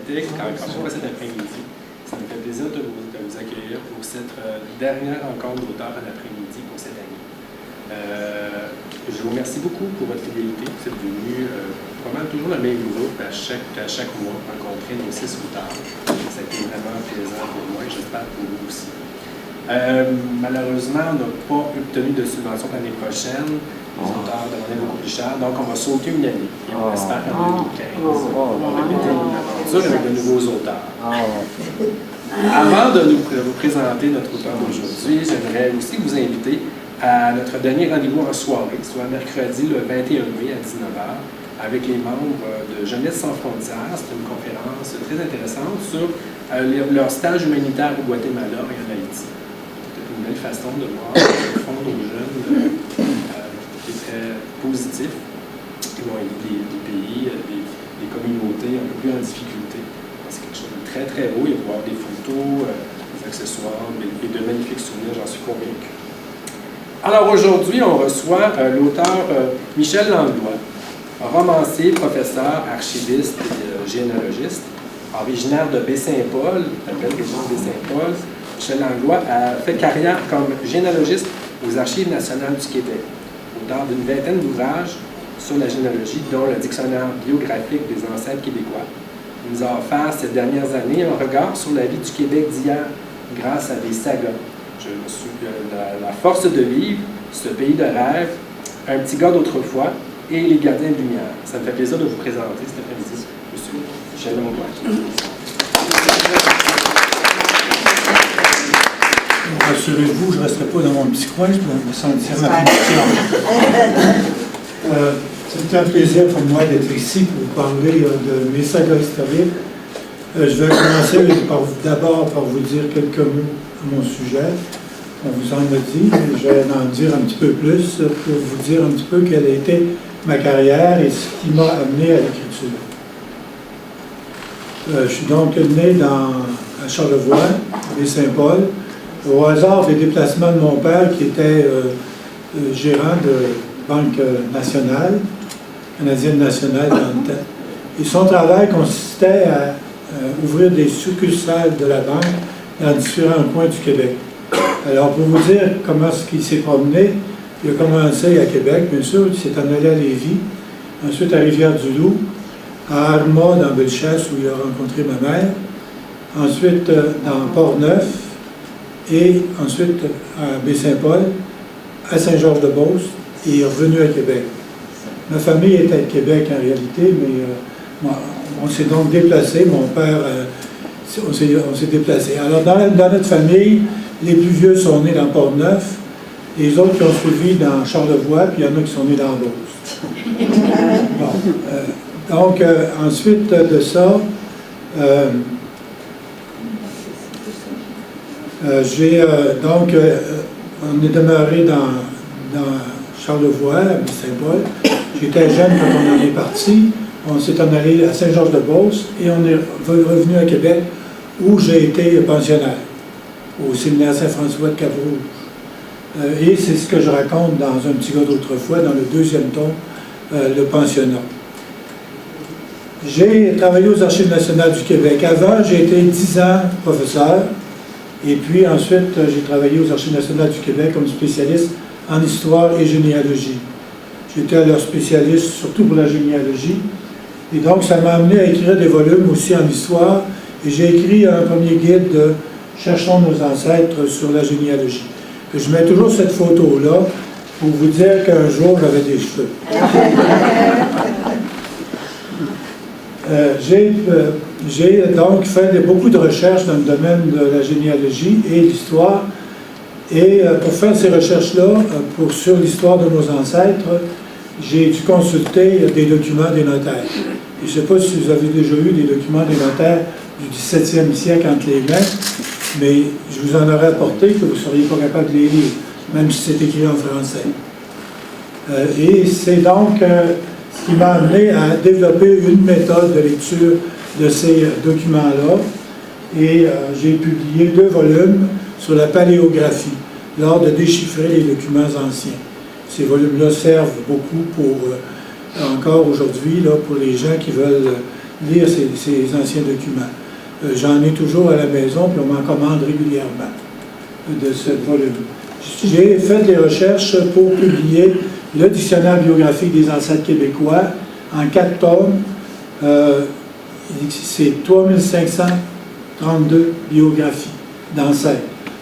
bibliothèque, encore pas cet après-midi. Ça me fait plaisir de vous accueillir pour cette dernière rencontre d'auteurs en après-midi pour cette année. Je vous remercie beaucoup pour votre fidélité. Vous êtes venus pas mal toujours le même groupe à chaque mois rencontrer nos 6 auteurs. Ça a été vraiment plaisant pour moi et j'espère pour vous aussi. Malheureusement, on n'a pas obtenu de subvention l'année prochaine. Les auteurs demandaient beaucoup plus cher. Donc, on va sauter une année. Et on espère qu'en 2015, on va répéter une aventure avec de nouveaux auteurs. Avant de vous présenter notre auteur d'aujourd'hui, j'aimerais aussi vous inviter à notre dernier rendez-vous en soirée, soit mercredi le 21 mai à 19h, avec les membres de Jeunesse sans frontières. C'est une conférence très intéressante sur leur stage humanitaire au Guatemala et en Haïti. C'est une belle façon de voir le fond aux jeunes qui est très positif. Ils vont aider des pays, des communautés un peu plus en difficulté. C'est quelque chose de très très beau. Il va y avoir des photos, des accessoires et de magnifiques souvenirs, j'en suis convaincu. Alors aujourd'hui, on reçoit l'auteur Michel Langlois, romancier, professeur, archiviste et généalogiste, originaire de Baie-Saint-Paul, l'appelle des gens de Baie-Saint-Paul. Michel Langlois a fait carrière comme généalogiste aux Archives nationales du Québec, auteur d'une vingtaine d'ouvrages sur la généalogie, dont le dictionnaire biographique des ancêtres québécois. Il nous a offert ces dernières années un regard sur la vie du Québec d'hier grâce à des sagas. Je me suis la force de vivre, ce pays de rêve, un petit gars d'autrefois et les gardiens de lumière. Ça me fait plaisir de vous présenter cet après-midi, monsieur Michel Langlois. Rassurez-vous, je ne resterai pas dans mon petit coin, je me sentir ma punition. C'est un plaisir pour moi d'être ici pour vous parler de mes sagas historiques. Je vais commencer d'abord par vous dire quelques mots à mon sujet. On vous en a dit, mais je vais en dire un petit peu plus pour vous dire un petit peu quelle a été ma carrière et ce qui m'a amené à l'écriture. Je suis donc né à Charlevoix, à Baie-Saint-Paul, au hasard des déplacements de mon père qui était gérant de Banque nationale, canadienne nationale dans le temps. Et son travail consistait à ouvrir des succursales de la banque dans différents coins du Québec. Alors, pour vous dire comment il s'est promené, il a commencé à Québec, bien sûr, il s'est en allé à Lévis, ensuite à Rivière-du-Loup, à Armand, dans Bellechasse, où il a rencontré ma mère, ensuite dans Port-Neuf, et ensuite à Baie-Saint-Paul, à Saint-Georges-de-Beauce, et il est revenu à Québec. Ma famille était à Québec en réalité, mais on s'est donc déplacé, mon père, on s'est déplacé. Alors dans notre famille, les plus vieux sont nés dans Port-Neuf, les autres qui ont suivi dans Charlevoix, puis il y en a qui sont nés dans Beauce. Bon, donc ensuite de ça, on est demeuré dans Charlevoix, à Saint-Paul. J'étais jeune quand on en est parti. On s'est en allé à Saint-Georges-de-Beauce et on est revenu à Québec où j'ai été pensionnaire au séminaire Saint-François de Cap-Rouge. Et c'est ce que je raconte dans Un petit gars d'autrefois, dans le 2e tome, le pensionnat. J'ai travaillé aux Archives nationales du Québec. Avant, j'ai été 10 ans professeur. Et puis ensuite, j'ai travaillé aux Archives nationales du Québec comme spécialiste en histoire et généalogie. J'étais leur spécialiste surtout pour la généalogie. Et donc, ça m'a amené à écrire des volumes aussi en histoire. Et j'ai écrit un premier guide de Cherchons nos ancêtres sur la généalogie. Et je mets toujours cette photo-là pour vous dire qu'un jour, j'avais des cheveux. J'ai donc fait beaucoup de recherches dans le domaine de la généalogie et de l'histoire. Et pour faire ces recherches-là, sur l'histoire de nos ancêtres, j'ai dû consulter des documents des notaires. Et je ne sais pas si vous avez déjà eu des documents des notaires du 17e siècle entre les mains, mais je vous en aurais apporté que vous ne seriez pas capable de les lire, même si c'est écrit en français. Et c'est donc ce qui m'a amené à développer une méthode de lecture de ces documents-là. Et j'ai publié 2 volumes sur la paléographie, l'art de déchiffrer les documents anciens. Ces volumes-là servent beaucoup pour, encore aujourd'hui, pour les gens qui veulent lire ces anciens documents. J'en ai toujours à la maison, puis on m'en commande régulièrement de ce volume. J'ai fait des recherches pour publier le dictionnaire biographique des ancêtres québécois en 4 tomes. C'est 3532 biographies d'ancêtres.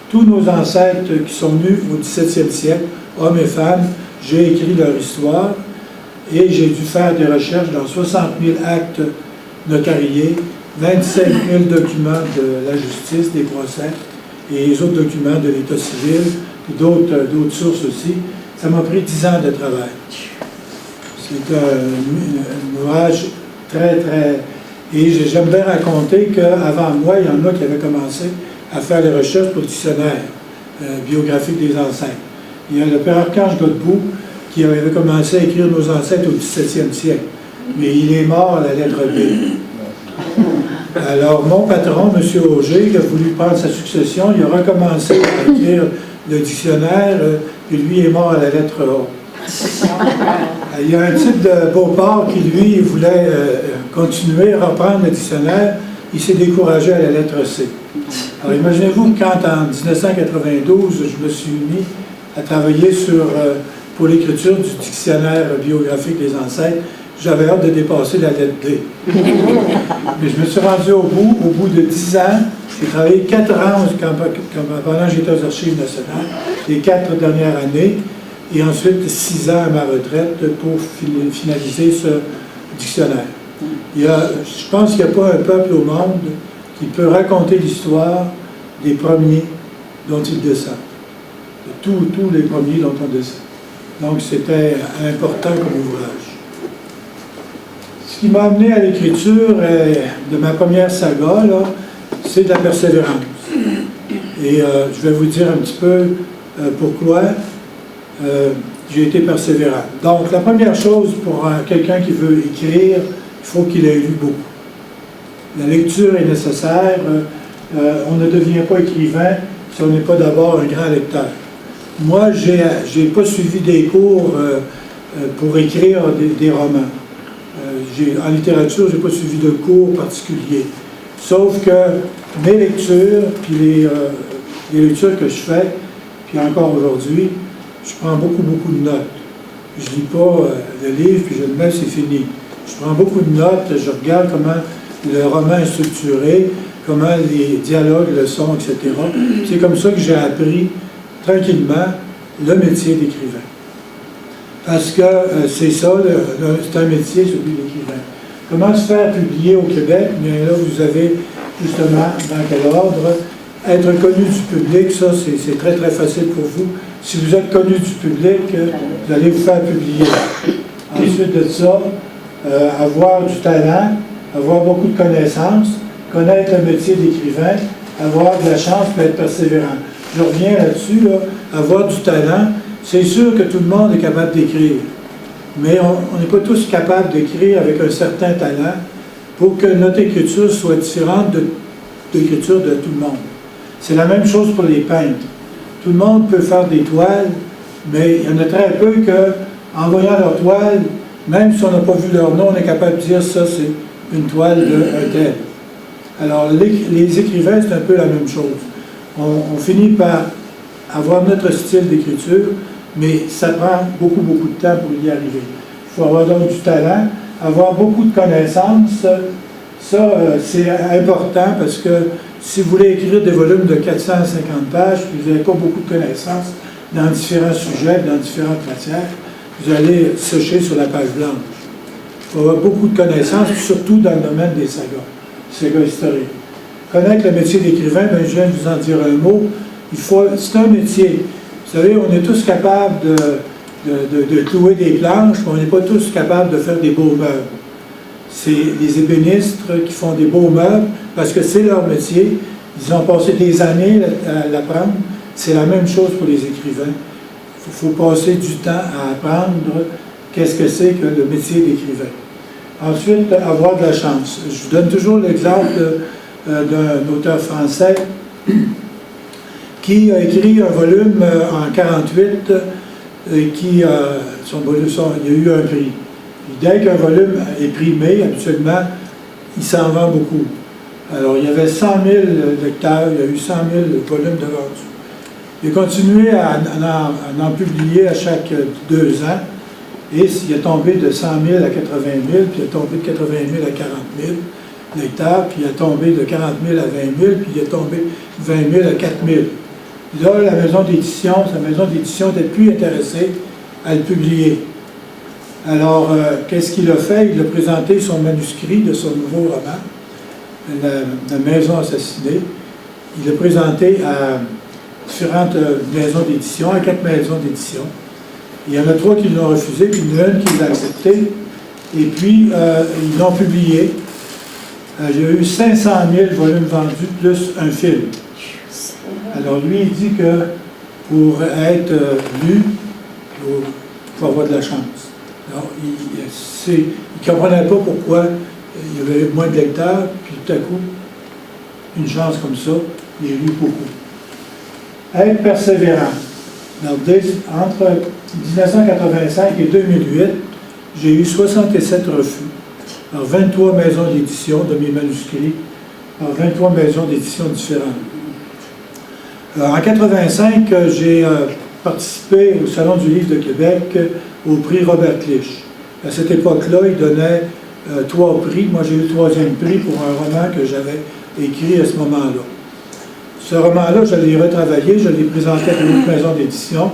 Tous nos ancêtres qui sont nés au 17e siècle, hommes et femmes, j'ai écrit leur histoire et j'ai dû faire des recherches dans 60 000 actes notariés, 25 000 documents de la justice, des procès et les autres documents de l'État civil, et d'autres sources aussi. Ça m'a pris 10 ans de travail. C'est un ouvrage très, très... Et j'aime bien raconter qu'avant moi, il y en a qui avaient commencé à faire les recherches pour le dictionnaire biographique des ancêtres. Il y a le père Archange Godbout qui avait commencé à écrire nos ancêtres au 17e siècle. Mais il est mort à la lettre B. Alors, mon patron, M. Auger, qui a voulu prendre sa succession, il a recommencé à écrire le dictionnaire, et lui est mort à la lettre A. Il y a un type de Beauport qui, lui, voulait continuer à reprendre le dictionnaire. Il s'est découragé à la lettre C. Alors, imaginez-vous que quand, en 1992, je me suis mis à travailler pour l'écriture du dictionnaire biographique des ancêtres, j'avais hâte de dépasser la lettre D. Mais je me suis rendu au bout de 10 ans. J'ai travaillé 4 ans pendant que j'étais aux Archives nationales, les 4 dernières années, et ensuite 6 ans à ma retraite pour finaliser ce dictionnaire. Je pense qu'il n'y a pas un peuple au monde qui peut raconter l'histoire des premiers dont il descend. De tous les premiers dont on descend. Donc c'était important comme ouvrage. Ce qui m'a amené à l'écriture de ma première saga, c'est de la persévérance. Et je vais vous dire un petit peu pourquoi j'ai été persévérant. Donc, la première chose pour quelqu'un qui veut écrire, il faut qu'il ait lu beaucoup. La lecture est nécessaire. On ne devient pas écrivain si on n'est pas d'abord un grand lecteur. Moi, je n'ai pas suivi des cours pour écrire des romans. En littérature, je n'ai pas suivi de cours particuliers. Sauf que mes lectures, puis les lectures que je fais, puis encore aujourd'hui, je prends beaucoup de notes. Je ne lis pas le livre, puis je le mets, c'est fini. Je prends beaucoup de notes, je regarde comment le roman est structuré, comment les dialogues le sont, etc. C'est comme ça que j'ai appris tranquillement le métier d'écrivain. Parce que c'est ça, c'est un métier, celui d'écrivain. Comment se faire publier au Québec? Bien là, vous avez justement, dans quel ordre, être connu du public, ça c'est très très facile pour vous. Si vous êtes connu du public, vous allez vous faire publier. Ensuite de ça, avoir du talent, avoir beaucoup de connaissances, connaître le métier d'écrivain, avoir de la chance et être persévérant. Je reviens là-dessus, avoir du talent. C'est sûr que tout le monde est capable d'écrire, mais on n'est pas tous capables d'écrire avec un certain talent pour que notre écriture soit différente de l'écriture de tout le monde. C'est la même chose pour les peintres. Tout le monde peut faire des toiles, mais il y en a très peu qu'en voyant leur toile, même si on n'a pas vu leur nom, on est capable de dire ça, c'est une toile d'un tel. Alors, les écrivains, c'est un peu la même chose. On finit par avoir notre style d'écriture, mais ça prend beaucoup de temps pour y arriver. Il faut avoir donc du talent, avoir beaucoup de connaissances. Ça, c'est important parce que si vous voulez écrire des volumes de 450 pages, puis vous n'avez pas beaucoup de connaissances dans différents sujets, dans différentes matières, vous allez sécher sur la page blanche. Il faut avoir beaucoup de connaissances, surtout dans le domaine des sagas historiques. Connaître le métier d'écrivain, bien, je viens de vous en dire un mot, c'est un métier. Vous savez, on est tous capables de clouer des planches, mais on n'est pas tous capables de faire des beaux meubles. C'est les ébénistes qui font des beaux meubles parce que c'est leur métier. Ils ont passé des années à l'apprendre. C'est la même chose pour les écrivains. Il faut passer du temps à apprendre qu'est-ce que c'est que le métier d'écrivain. Ensuite, avoir de la chance. Je vous donne toujours l'exemple d'un auteur français qui a écrit un volume en 1948 et il y a eu un prix. Et dès qu'un volume est primé, habituellement, il s'en vend beaucoup. Alors, il y avait 100 000 lecteurs, il y a eu 100 000 volumes de vendus. Il a continué à en publier à chaque 2 ans, et il est tombé de 100 000 à 80 000, puis il est tombé de 80 000 à 40 000 lecteurs, puis il est tombé de 40 000 à 20 000, puis il est tombé de 20 000 à 4 000. Là, sa maison d'édition n'était plus intéressée à le publier. Alors, qu'est-ce qu'il a fait? Il a présenté son manuscrit de son nouveau roman, La maison assassinée. Il l'a présenté à différentes maisons d'édition, à 4 maisons d'édition. Il y en a 3 qui l'ont refusé, puis il y en a une qui l'a accepté. Et puis, ils l'ont publié. Il y a eu 500 000 volumes vendus, plus un film. Alors, lui, il dit que pour être lu, il faut avoir de la chance. Alors, il ne comprenait pas pourquoi il y avait moins de lecteurs, puis tout à coup, une chance comme ça, il est lu beaucoup. Être persévérant. Alors, entre 1985 et 2008, j'ai eu 67 refus par 23 maisons d'édition de mes manuscrits, par 23 maisons d'édition différentes. Alors, en 1985, j'ai participé au Salon du Livre de Québec au prix Robert Clich. À cette époque-là, il donnait 3 prix. Moi, j'ai eu le 3e prix pour un roman que j'avais écrit à ce moment-là. Ce roman-là, je l'ai retravaillé, je l'ai présenté à une autre maison d'édition.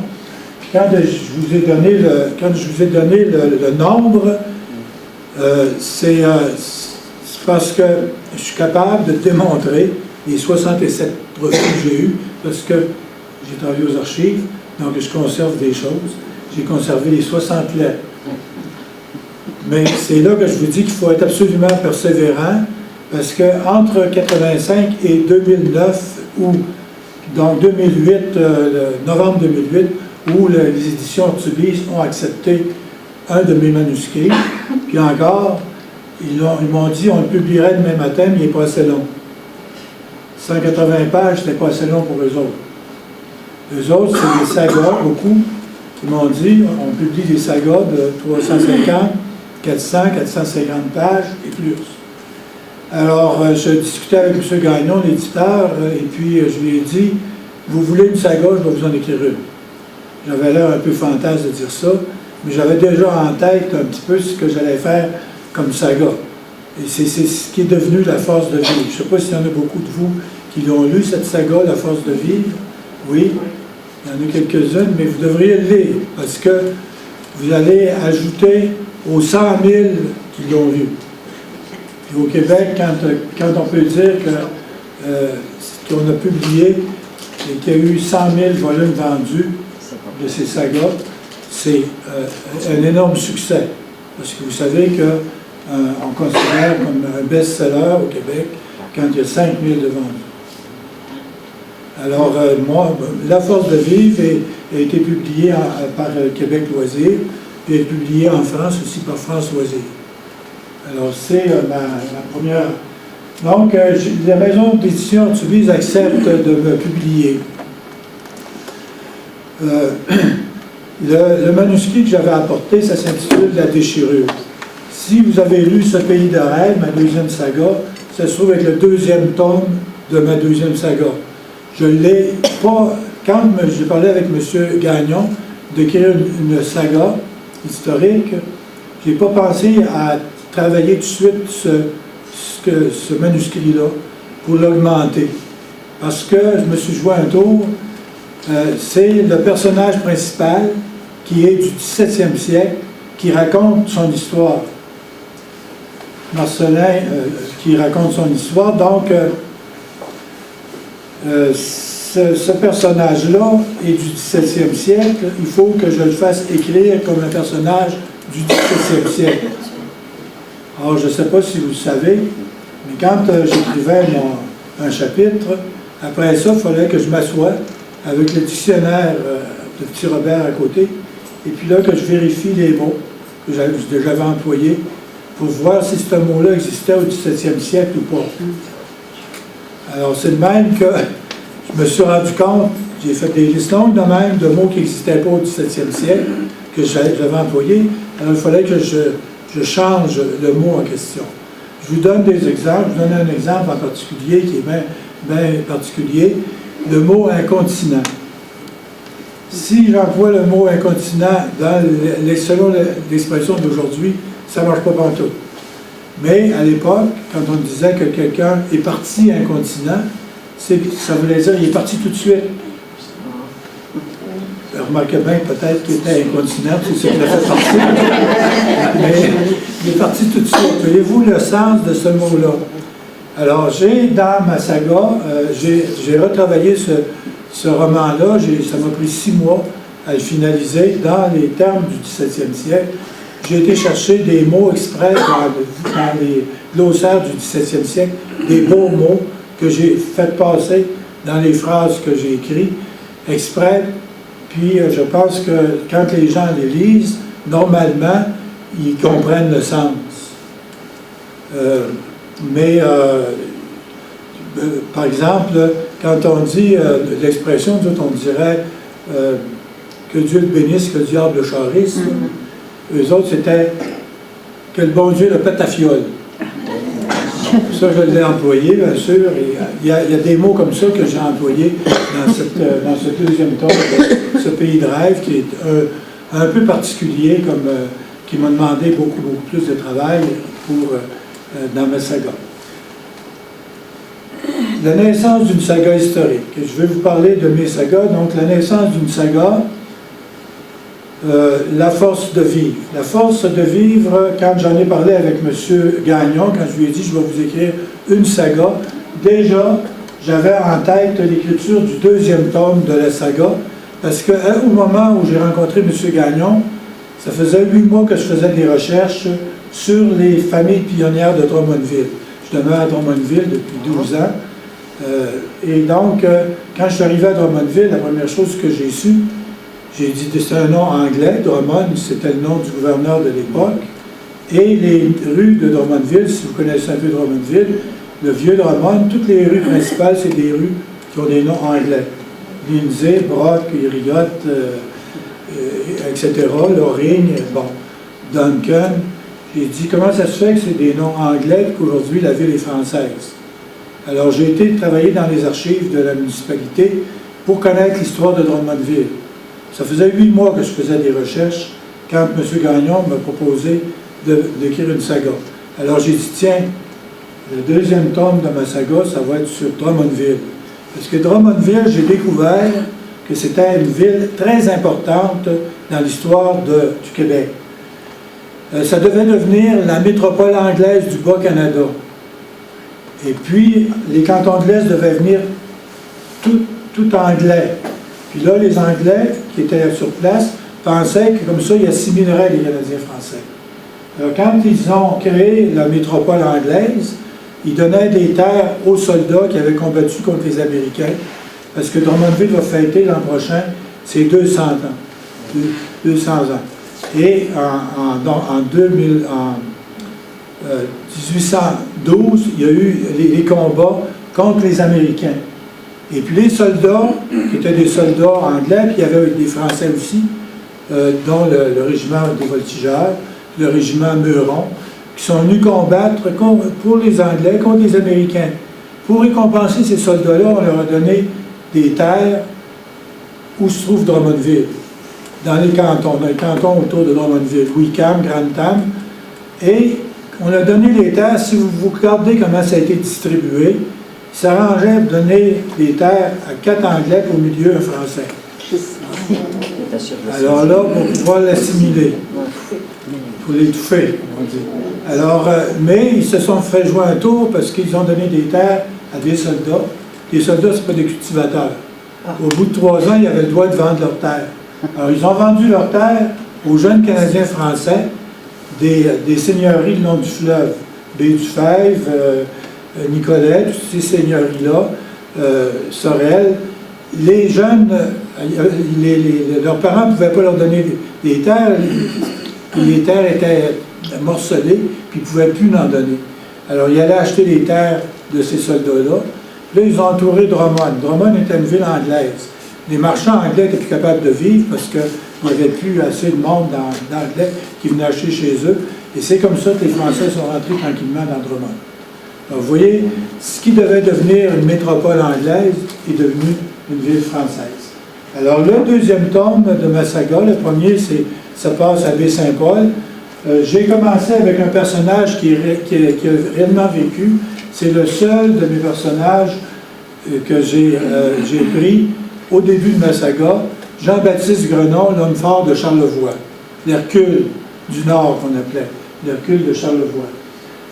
Puis quand je vous ai donné le nombre, c'est parce que je suis capable de démontrer les 67 refus que j'ai eus, parce que j'ai travaillé aux archives, donc je conserve des choses. J'ai conservé les 60 lettres. Mais c'est là que je vous dis qu'il faut être absolument persévérant, parce qu'entre 1985 et 2009, donc 2008, novembre 2008, où les éditions Ortubis ont accepté un de mes manuscrits, puis encore, ils m'ont dit on le publierait demain matin, mais il n'est pas assez long. 180 pages, c'était pas assez long pour eux autres. Eux autres, c'est des sagas, beaucoup. Ils m'ont dit, on publie des sagas de 350, 400, 450 pages et plus. Alors, je discutais avec M. Gagnon, l'éditeur, et puis je lui ai dit, vous voulez une saga, je vais vous en écrire une. J'avais l'air un peu fantasme de dire ça, mais j'avais déjà en tête un petit peu ce que j'allais faire comme saga. Et c'est ce qui est devenu La Force de vivre. Je ne sais pas s'il y en a beaucoup de vous qui l'ont lu, cette saga, La Force de vivre. Oui, il y en a quelques-unes, mais vous devriez le lire, parce que vous allez ajouter aux 100 000 qui l'ont lu. Puis au Québec, quand on peut dire qu'on a publié et qu'il y a eu 100 000 volumes vendus de ces sagas, c'est un énorme succès. Parce que vous savez qu'on considère comme un best-seller au Québec quand il y a 5 000 de vendus. Alors, moi, La Force de vivre a été publiée par Québec Loisirs, puis est publiée en France aussi par France Loisirs. Alors, c'est ma première... Donc, la maison d'édition Ortubis accepte de me publier. Le manuscrit que j'avais apporté, ça s'intitule La déchirure. Si vous avez lu Ce pays de rêve, ma deuxième saga, ça se trouve avec le 2e tome de ma 2e saga. Je ne l'ai pas... Quand j'ai parlé avec M. Gagnon d'écrire une saga historique, je n'ai pas pensé à travailler tout de suite ce manuscrit-là pour l'augmenter. Parce que je me suis joué un tour, c'est le personnage principal qui est du 17e siècle, qui raconte son histoire. Marcelin qui raconte son histoire. Donc, ce personnage-là est du 17e siècle. Il faut que je le fasse écrire comme un personnage du 17e siècle. Alors, je ne sais pas si vous le savez, mais quand j'écrivais un chapitre, après ça, il fallait que je m'assoie avec le dictionnaire de Petit Robert à côté, et puis là, que je vérifie les mots que j'avais employés pour voir si ce mot-là existait au 17e siècle ou pas. Alors, c'est de même que je me suis rendu compte, j'ai fait des listes longues de même de mots qui n'existaient pas au 17e siècle, que j'avais employés. Alors, il fallait que je change le mot en question. Je vous donne des exemples. Je vous donne un exemple en particulier qui est bien particulier. Le mot incontinent. Si j'emploie le mot incontinent selon l'expression d'aujourd'hui, ça ne marche pas partout. Mais à l'époque, quand on disait que quelqu'un est parti incontinent, ça voulait dire qu'il est parti tout de suite. Remarquez bien peut-être qu'il était incontinent, c'est ce qu'il a fait partir. Mais il est parti tout de suite. Voyez-vous le sens de ce mot-là? Alors, dans ma saga, j'ai retravaillé ce roman-là. Ça m'a pris 6 mois à le finaliser dans les termes du 17e siècle. J'ai été chercher des mots exprès dans les glossaires du 17e siècle, des beaux mots que j'ai fait passer dans les phrases que j'ai écrites exprès. Puis je pense que quand les gens les lisent, normalement, ils comprennent le sens. Par exemple, quand on dit l'expression, on dirait que Dieu le bénisse, que le diable le charisse. Eux autres, c'était que le bon Dieu le pète à fiole. Ça, je l'ai employé, bien sûr. Il y a des mots comme ça que j'ai employés dans ce deuxième tome de ce pays de rêve, qui est un peu particulier, qui m'a demandé beaucoup plus de travail dans ma saga. La naissance d'une saga historique. Je vais vous parler de mes sagas. Donc, la naissance d'une saga, la force de vivre. La force de vivre, quand j'en ai parlé avec M. Gagnon, quand je lui ai dit je vais vous écrire une saga, déjà, j'avais en tête l'écriture du deuxième tome de la saga, parce qu'au moment où j'ai rencontré M. Gagnon, ça faisait 8 mois que je faisais des recherches sur les familles pionnières de Drummondville. Je demeure à Drummondville depuis 12 ans. Et donc, quand je suis arrivé à Drummondville, la première chose que j'ai su, j'ai dit que c'était un nom anglais, Drummond, c'était le nom du gouverneur de l'époque. Et les rues de Drummondville, si vous connaissez un peu Drummondville, le vieux Drummond, toutes les rues principales, c'est des rues qui ont des noms anglais. Lindsay, Brock, Iriot, etc., Loring, bon, Duncan. J'ai dit, comment ça se fait que c'est des noms anglais et qu'aujourd'hui la ville est française? Alors j'ai été travailler dans les archives de la municipalité pour connaître l'histoire de Drummondville. Ça faisait 8 mois que je faisais des recherches quand M. Gagnon m'a proposé d'écrire une saga. Alors j'ai dit, tiens, le deuxième tome de ma saga, ça va être sur Drummondville. Parce que Drummondville, j'ai découvert que c'était une ville très importante dans l'histoire du Québec. Ça devait devenir la métropole anglaise du Bas-Canada. Et puis, les cantons de l'Est devaient venir tout anglais. Puis là, les Anglais qui étaient sur place pensaient que comme ça, ils assimileraient les Canadiens français. Alors, quand ils ont créé la métropole anglaise, ils donnaient des terres aux soldats qui avaient combattu contre les Américains, parce que Drummondville va fêter l'an prochain ses 200 ans. 200 ans. Et en 1812, il y a eu les combats contre les Américains. Et puis les soldats, qui étaient des soldats anglais, puis il y avait des Français aussi, dont le régiment des voltigeurs, le régiment Meuron, qui sont venus combattre pour les Anglais contre les Américains. Pour récompenser ces soldats-là, on leur a donné des terres où se trouve Drummondville, dans les cantons autour de Drummondville, Wickham, Grantham, et on a donné les terres. Si vous regardez comment ça a été distribué, il s'arrangeait de donner des terres à 4 Anglais au milieu un Français. Alors là, pour pouvoir l'assimiler, pour l'étouffer, on dit. Alors, mais ils se sont fait jouer un tour parce qu'ils ont donné des terres à des soldats. Les soldats, ce n'est pas des cultivateurs. Au bout de 3 ans, ils avaient le droit de vendre leurs terres. Alors, ils ont vendu leurs terres aux jeunes Canadiens français des seigneuries le long du fleuve. Baie-du-Fèvre, Nicolet, toutes ces seigneuries-là, Sorel. Les jeunes, leurs parents ne pouvaient pas leur donner des terres. Les terres étaient morcelées, puis ils ne pouvaient plus en donner. Alors, ils allaient acheter les terres de ces soldats-là. Là, ils ont entouré Drummond. Drummond était une ville anglaise. Les marchands anglais étaient plus capables de vivre parce qu'il n'y avait plus assez de monde d'anglais qui venaient acheter chez eux. Et c'est comme ça que les Français sont rentrés tranquillement dans Drummond. Alors, vous voyez, ce qui devait devenir une métropole anglaise est devenu une ville française. Alors, le deuxième tome de ma saga, le premier, ça passe à Baie-Saint-Paul. J'ai commencé avec un personnage qui a réellement vécu. C'est le seul de mes personnages que j'ai pris au début de ma saga, Jean-Baptiste Grenon, l'homme fort de Charlevoix, l'Hercule du Nord qu'on appelait, l'Hercule de Charlevoix.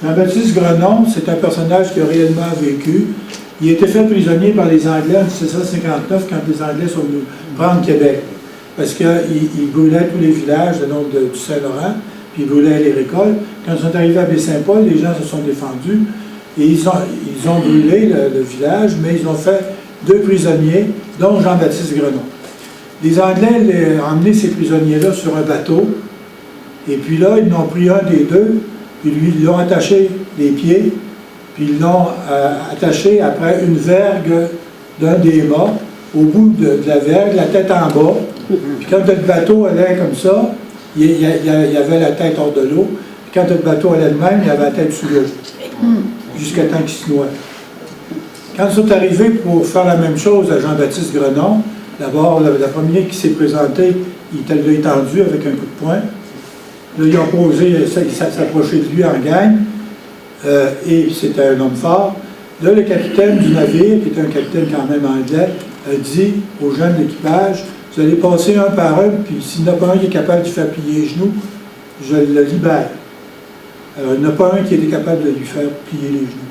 Jean-Baptiste Grenon, c'est un personnage qui a réellement vécu. Il a été fait prisonnier par les Anglais en 1759 quand les Anglais sont venus prendre Québec, parce qu'ils brûlaient tous les villages du Saint-Laurent, puis ils brûlaient les récoltes. Quand ils sont arrivés à Baie-Saint-Paul, les gens se sont défendus, et ils ont brûlé le village, mais ils ont fait 2 prisonniers, dont Jean-Baptiste Grenon. Les Anglais ont emmené ces prisonniers-là sur un bateau, et puis là, ils en ont pris un des 2, puis lui, ils l'ont attaché les pieds, puis ils l'ont attaché après une vergue d'un des mâts, au bout de la vergue, la tête en bas. Puis quand le bateau allait comme ça, il y avait la tête hors de l'eau. Puis quand le bateau allait de même, il y avait la tête sous l'eau, jusqu'à temps qu'il se noie. Quand ils sont arrivés pour faire la même chose à Jean-Baptiste Grenon, d'abord, la première qui s'est présentée, il l'a étendu avec un coup de poing. Là, ils ont posé, ils s'approchaient de lui en gang, et c'était un homme fort. Là, le capitaine du navire, qui est un capitaine quand même anglais, a dit aux gens de l'équipage, vous allez passer un par un, puis s'il n'y en a pas un qui est capable de faire plier les genoux, je le libère. Alors, il n'y en a pas un qui était capable de lui faire plier les genoux.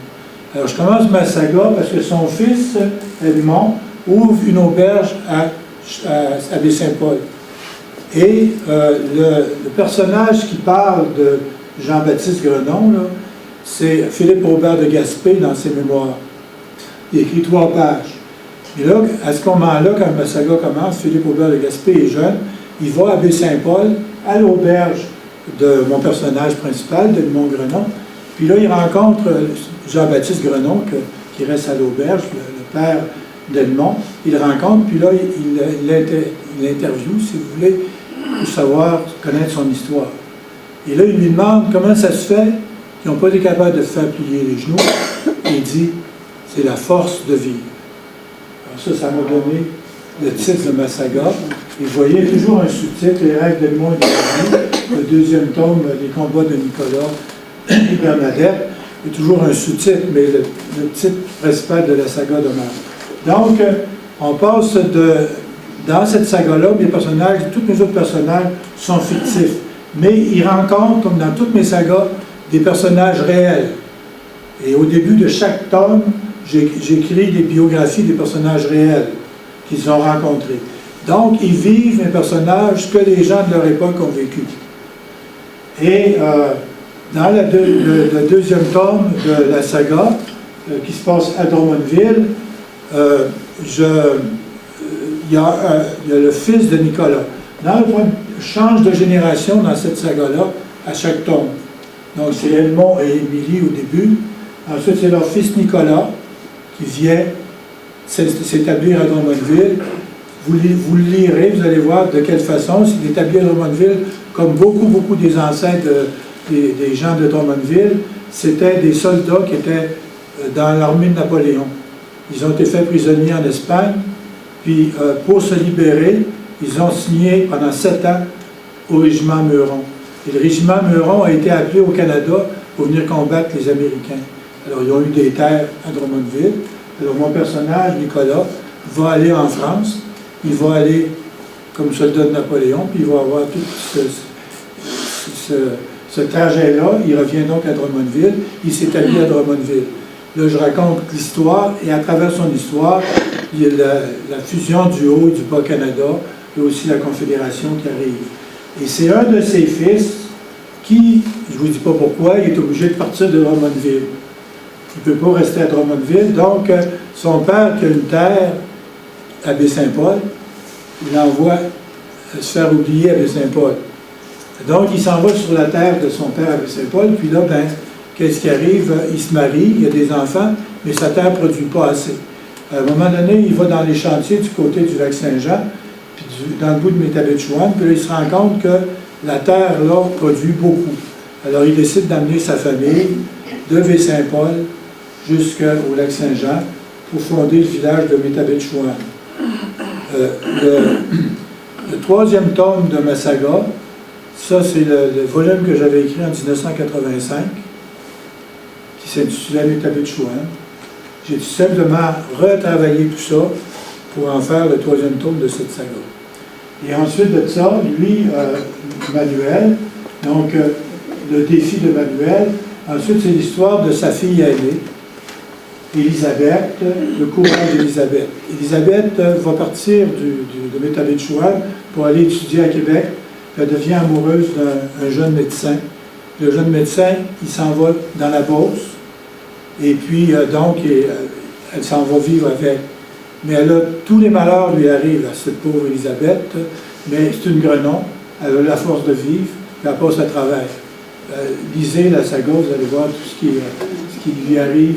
Alors, je commence ma saga parce que son fils, Edmond, ouvre une auberge à Baie-Saint-Paul. Et le personnage qui parle de Jean-Baptiste Grenon, c'est Philippe Aubert de Gaspé dans ses mémoires. Il écrit 3 pages. Et là, à ce moment-là, quand ma saga commence, Philippe Aubert de Gaspé est jeune, il va à Baie-Saint-Paul, à l'auberge de mon personnage principal, d'Edmond Grenon. Puis là, il rencontre Jean-Baptiste Grenon, qui reste à l'auberge, le père d'Edmond. Il le rencontre, puis là, il l'interviewe, si vous voulez, pour savoir, connaître son histoire. Et là, il lui demande comment ça se fait qu'ils n'ont pas été capables de faire plier les genoux. Et il dit, c'est la force de vivre. Alors ça m'a donné le titre de ma saga. Et vous voyez toujours un sous-titre, Les rêves d'Edmond et de le deuxième tome, Les combats de Nicolas et Bernadette. Il y a toujours un sous-titre, mais le titre principal de la saga demeure. Donc, on passe dans cette saga-là, mes personnages, tous mes autres personnages sont fictifs. Mais ils rencontrent, comme dans toutes mes sagas, des personnages réels. Et au début de chaque tome, j'écris des biographies des personnages réels qu'ils ont rencontrés. Donc, ils vivent mes personnages que les gens de leur époque ont vécu. Et dans le deuxième tome de la saga, qui se passe à Drummondville, il y a le fils de Nicolas. Je change de génération dans cette saga-là à chaque tome. Donc, c'est Edmond et Émilie au début. Ensuite, c'est leur fils Nicolas qui vient s'établir à Drummondville. Vous le lirez, vous allez voir de quelle façon. Il est établi à Drummondville, comme beaucoup des ancêtres des gens de Drummondville. C'était des soldats qui étaient dans l'armée de Napoléon. Ils ont été faits prisonniers en Espagne. Puis, pour se libérer, ils ont signé pendant 7 ans au régiment Meuron. Et le régiment Meuron a été appelé au Canada pour venir combattre les Américains. Alors, ils ont eu des terres à Drummondville. Alors, mon personnage, Nicolas, va aller en France. Il va aller comme soldat de Napoléon, puis il va avoir tout ce trajet-là. Il revient donc à Drummondville. Il s'établit à Drummondville. Là, je raconte l'histoire, et à travers son histoire, il y a la fusion du Haut et du Bas-Canada, et aussi la Confédération qui arrive. Et c'est un de ses fils qui, je ne vous dis pas pourquoi, il est obligé de partir de Drummondville. Il ne peut pas rester à Drummondville. Donc, son père, qui a une terre à Baie-Saint-Paul, il l'envoie se faire oublier à Baie-Saint-Paul. Donc, il s'en va sur la terre de son père à Baie-Saint-Paul, puis là, qu'est-ce qui arrive? Il se marie, il a des enfants, mais sa terre ne produit pas assez. À un moment donné, il va dans les chantiers du côté du lac Saint-Jean, puis dans le bout de Métabetchouane, puis là, il se rend compte que la terre, là, produit beaucoup. Alors, il décide d'amener sa famille de Baie-Saint-Paul jusqu'au lac Saint-Jean pour fonder le village de Métabetchouan. Le troisième tome de ma saga, ça c'est le volume que j'avais écrit en 1985, qui s'intitulait Métabetchouan. J'ai tout simplement retravaillé tout ça pour en faire le troisième tome de cette saga. Et ensuite de ça, lui, Manuel, donc le défi de Manuel, ensuite c'est l'histoire de sa fille aînée, Élisabeth, le courage d'Élisabeth. Élisabeth va partir de Métabetchouan pour aller étudier à Québec. Elle devient amoureuse d'un jeune médecin. Le jeune médecin, il s'en va dans la Beauce. Et puis, elle s'en va vivre avec. Mais tous les malheurs lui arrivent à cette pauvre Élisabeth, mais c'est une grenon. Elle a la force de vivre, puis elle passe à travers. Lisez la saga, vous allez voir tout ce qui lui arrive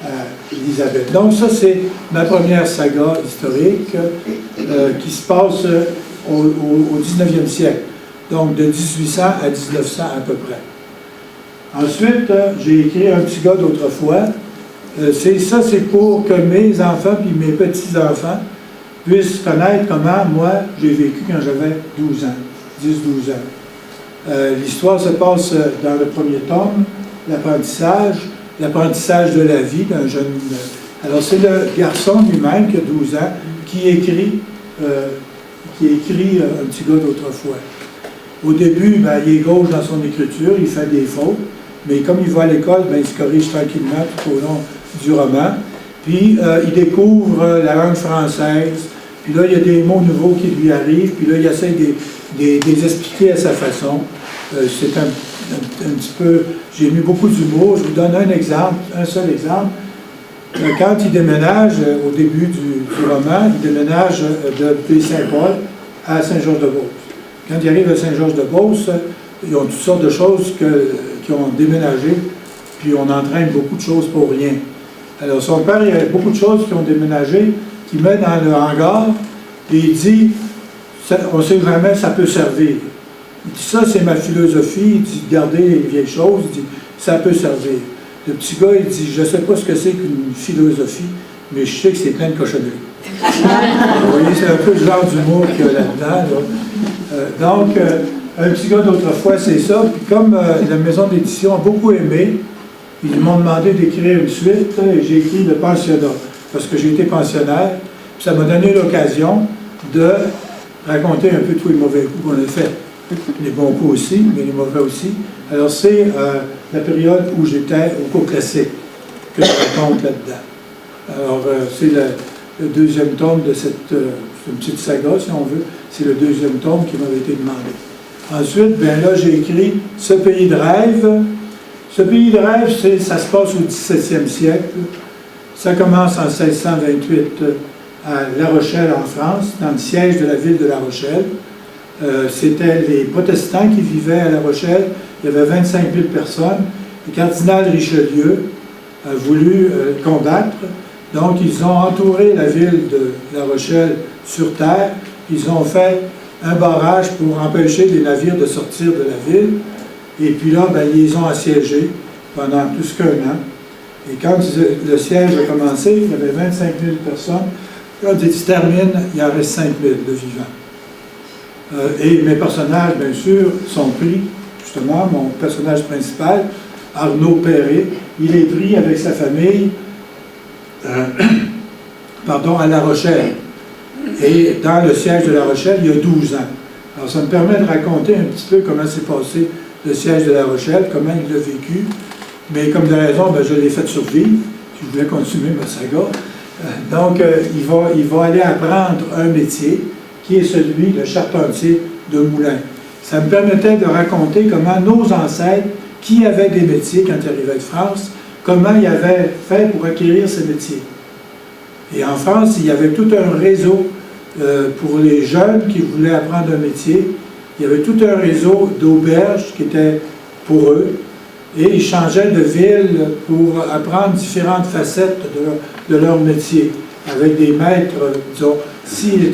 à Élisabeth. Donc ça, c'est ma première saga historique qui se passe au 19e siècle, donc de 1800 à 1900 à peu près. Ensuite, j'ai écrit Un petit gars d'autrefois. C'est pour que mes enfants et mes petits-enfants puissent connaître comment moi j'ai vécu quand j'avais 12 ans, 10-12 ans. L'histoire se passe dans le premier tome, l'apprentissage de la vie d'un jeune. Alors c'est le garçon lui-même qui a 12 ans qui écrit Un petit gars d'autrefois. Au début, il est gauche dans son écriture, il fait des fautes, mais comme il va à l'école, il se corrige tranquillement tout au long du roman. Puis il découvre la langue française, puis là il y a des mots nouveaux qui lui arrivent, puis là il essaie de les expliquer à sa façon. C'est un petit peu... J'ai mis beaucoup d'humour. Je vous donne un seul exemple. Quand il déménage, au début du roman, il déménage de Baie-Saint-Paul à Saint-Georges-de-Beauce. Quand il arrive à Saint-Georges-de-Beauce, ils ont toutes sortes de choses qui ont déménagé, puis on entraîne beaucoup de choses pour rien. Alors son père, il y avait beaucoup de choses qui ont déménagé, qu'il met dans le hangar, et il dit, on ne sait jamais, ça peut servir. Il dit, ça c'est ma philosophie, il dit, gardez les vieilles choses, il dit, ça peut servir. Le petit gars, il dit, je ne sais pas ce que c'est qu'une philosophie, mais je sais que c'est plein de cochonneries. Vous voyez, c'est un peu le genre d'humour qu'il y a là-dedans. Donc, Un petit gars d'autrefois, c'est ça. Puis comme la maison d'édition a beaucoup aimé, ils m'ont demandé d'écrire une suite, et j'ai écrit Le Pensionnat, parce que j'ai été pensionnaire. Puis ça m'a donné l'occasion de raconter un peu tous les mauvais coups qu'on a fait. Les bons coups aussi, mais les mauvais aussi. Alors c'est la période où j'étais au cours classique que je raconte là-dedans. Alors c'est le deuxième tome de cette une petite saga, si on veut. C'est le deuxième tome qui m'avait été demandé. Ensuite, bien là, j'ai écrit Ce pays de rêve. Ce pays de rêve, ça se passe au 17e siècle. Ça commence en 1628 à La Rochelle, en France, dans le siège de la ville de La Rochelle. C'était les protestants qui vivaient à La Rochelle. Il y avait 25 000 personnes. Le cardinal Richelieu a voulu combattre. Donc, ils ont entouré la ville de La Rochelle sur terre. Ils ont fait un barrage pour empêcher les navires de sortir de la ville. Et puis là, ils les ont assiégés pendant plus qu'un an. Et quand le siège a commencé, il y avait 25 000 personnes. Quand il se termine, il en reste 5 000 de vivants. Et mes personnages, bien sûr, sont pris. Justement, mon personnage principal, Arnaud Perret, il est pris avec sa famille à La Rochelle. Et dans le siège de La Rochelle, il y a 12 ans. Alors, ça me permet de raconter un petit peu comment s'est passé le siège de La Rochelle, comment il l'a vécu. Mais comme de raison, je l'ai fait survivre. Je voulais continuer ma saga. Donc, il va aller apprendre un métier qui est celui de charpentier de moulin. Ça me permettait de raconter comment nos ancêtres, qui avaient des métiers quand ils arrivaient de France, comment ils avaient fait pour acquérir ces métiers. Et en France, il y avait tout un réseau pour les jeunes qui voulaient apprendre un métier. Il y avait tout un réseau d'auberges qui étaient pour eux. Et ils changeaient de ville pour apprendre différentes facettes de leur métier. Avec des maîtres, disons, s'ils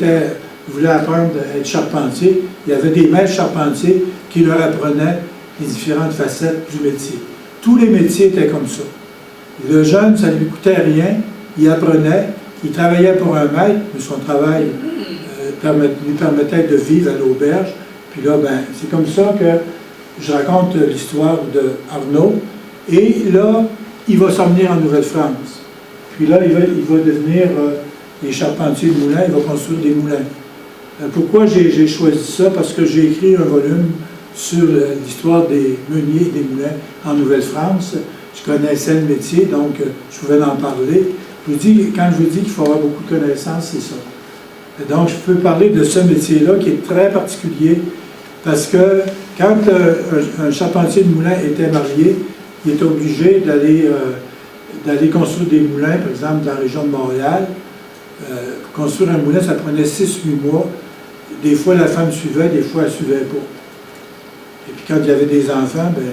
voulaient apprendre à être charpentier, il y avait des maîtres charpentiers qui leur apprenaient les différentes facettes du métier. Tous les métiers étaient comme ça. Le jeune, ça ne lui coûtait rien, il apprenait, il travaillait pour un maître, mais son travail lui permettait de vivre à l'auberge. Puis là, ben, c'est comme ça que je raconte l'histoire d'Arnaud. Et là, il va s'en venir en Nouvelle-France. Puis là, il va devenir les charpentiers de moulins, il va construire des moulins. Pourquoi j'ai choisi ça? Parce que j'ai écrit un volume sur l'histoire des meuniers et des moulins en Nouvelle-France. Je connaissais le métier, donc je pouvais en parler. Quand je vous dis qu'il faut avoir beaucoup de connaissances, c'est ça. Donc, je peux parler de ce métier-là qui est très particulier parce que quand un charpentier de moulin était marié, il était obligé d'aller construire des moulins, par exemple, dans la région de Montréal. Construire un moulin, ça prenait 6-8 mois. Des fois, la femme suivait, des fois, elle ne suivait pas. Et puis, quand il y avait des enfants, ben,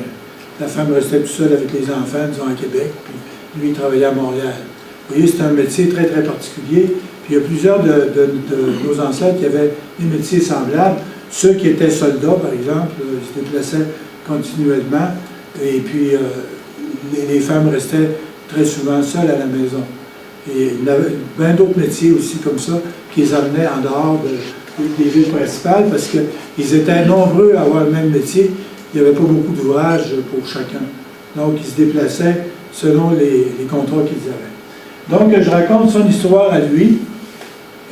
la femme restait toute seule avec les enfants, disons, à Québec, puis lui, il travaillait à Montréal. Vous voyez, c'est un métier très, très particulier. Puis il y a plusieurs de nos ancêtres qui avaient des métiers semblables. Ceux qui étaient soldats, par exemple, ils se déplaçaient continuellement. Et puis, les femmes restaient très souvent seules à la maison. Et il y avait bien d'autres métiers aussi comme ça qui les amenaient en dehors des villes principales parce qu'ils étaient nombreux à avoir le même métier. Il n'y avait pas beaucoup d'ouvrages pour chacun. Donc, ils se déplaçaient selon les contrats qu'ils avaient. Donc, je raconte son histoire à lui.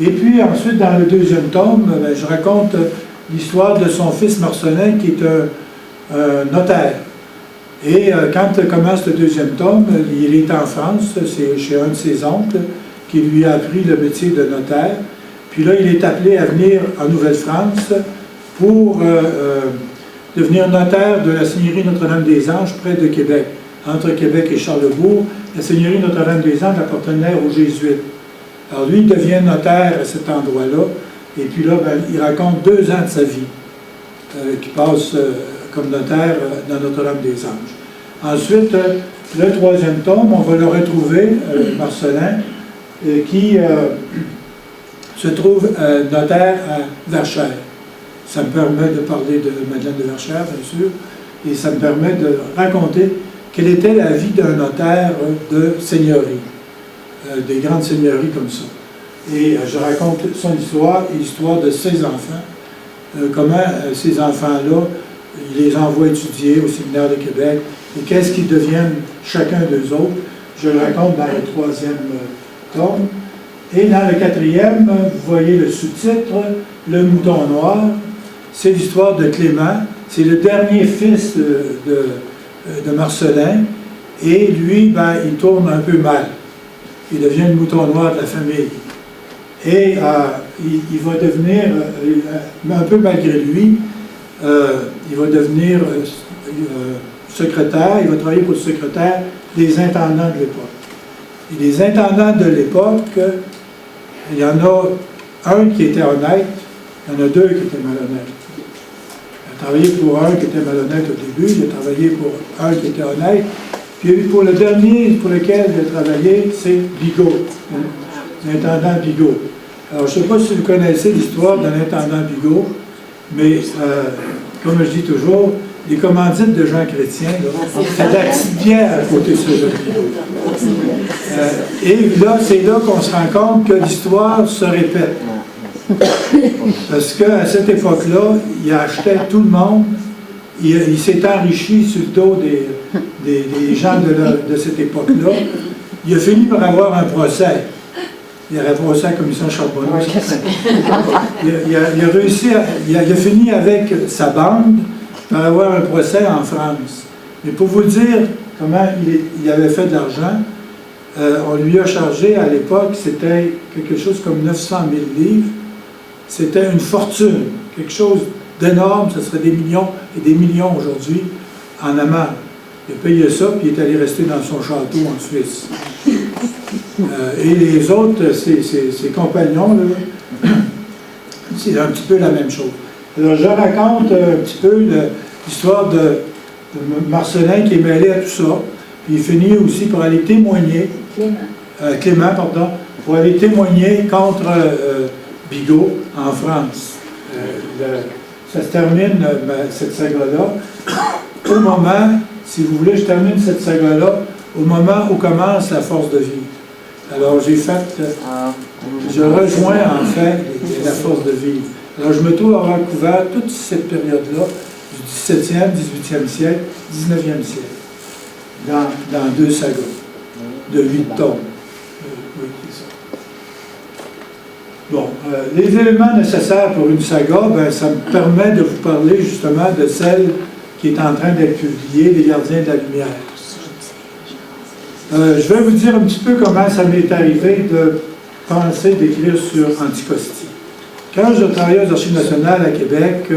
Et puis, ensuite, dans le deuxième tome, ben, je raconte l'histoire de son fils Marcelin, qui est un notaire. Et quand commence le deuxième tome, il est en France, c'est chez un de ses oncles, qui lui a appris le métier de notaire. Puis là, il est appelé à venir en Nouvelle-France pour devenir notaire de la seigneurie Notre-Dame-des-Anges, près de Québec, entre Québec et Charlebourg. La seigneurie Notre-Dame-des-Anges appartenait aux Jésuites. Alors lui, il devient notaire à cet endroit-là, et puis là, ben, il raconte 2 ans de sa vie qu'il passe comme notaire dans Notre-Dame-des-Anges. Ensuite, le 3e tome, on va le retrouver, Marcelin, qui se trouve notaire à Verchères. Ça me permet de parler de Madeleine de Verchères, bien sûr, et ça me permet de raconter quelle était la vie d'un notaire de seigneurie. Des grandes seigneuries comme ça. Et je raconte son histoire et l'histoire de ses enfants, comment ces enfants-là, il les envoie étudier au séminaire de Québec, et qu'est-ce qu'ils deviennent chacun d'eux autres. Je le raconte dans le 3e tome. Et dans le 4e, vous voyez le sous-titre, Le mouton noir. C'est l'histoire de Clément. C'est le dernier fils de Marcelin. Et lui, ben, il tourne un peu mal. Il devient le mouton noir de la famille. Et il va devenir, un peu malgré lui, il va devenir secrétaire, il va travailler pour le secrétaire des intendants de l'époque. Et les intendants de l'époque, il y en a un qui était honnête, il y en a 2 qui étaient malhonnêtes. Il a travaillé pour un qui était malhonnête au début, il a travaillé pour un qui était honnête, puis pour le dernier pour lequel il a travaillé, c'est Bigot, l'intendant Bigot. Alors, je ne sais pas si vous connaissez l'histoire de l'intendant Bigot, mais comme je dis toujours, les commandites de Jean Chrétien, c'est de la petite bière à côté de ce jeu. Et là, c'est là qu'on se rend compte que l'histoire se répète. Parce qu'à cette époque-là, il achetait tout le monde, il s'est enrichi sur le dos des gens de cette époque-là. Il a fini par avoir un procès. Il a procès à la commission Charbonneau. Il a fini avec sa bande par avoir un procès en France. Mais pour vous dire comment il avait fait de l'argent, on lui a chargé à l'époque, c'était quelque chose comme 900 000 livres. C'était une fortune, quelque chose d'énorme, ce serait des millions et des millions aujourd'hui en amende. Il a payé ça, puis il est allé rester dans son château en Suisse. Et les autres, ses compagnons, c'est un petit peu la même chose. Alors, je raconte un petit peu l'histoire de Marcelin qui est mêlé à tout ça. Puis il finit aussi pour aller témoigner, Clément, pardon, pour aller témoigner contre Bigot en France. Ça se termine, cette saga-là, au moment, si vous voulez, je termine cette saga-là, au moment où commence la force de vivre. Alors, j'ai fait, je rejoins en fait la force de vivre. Alors, je me trouve à avoir couvert toute cette période-là, du 17e, 18e siècle, 19e siècle, dans 2 sagas, de 8 tomes. Oui, c'est ça. Bon, les éléments nécessaires pour une saga, ben, ça me permet de vous parler justement de celle qui est en train d'être publiée, Les Gardiens de la Lumière. Je vais vous dire un petit peu comment ça m'est arrivé de penser d'écrire sur Anticosti. Quand je travaillais aux Archives nationales à Québec,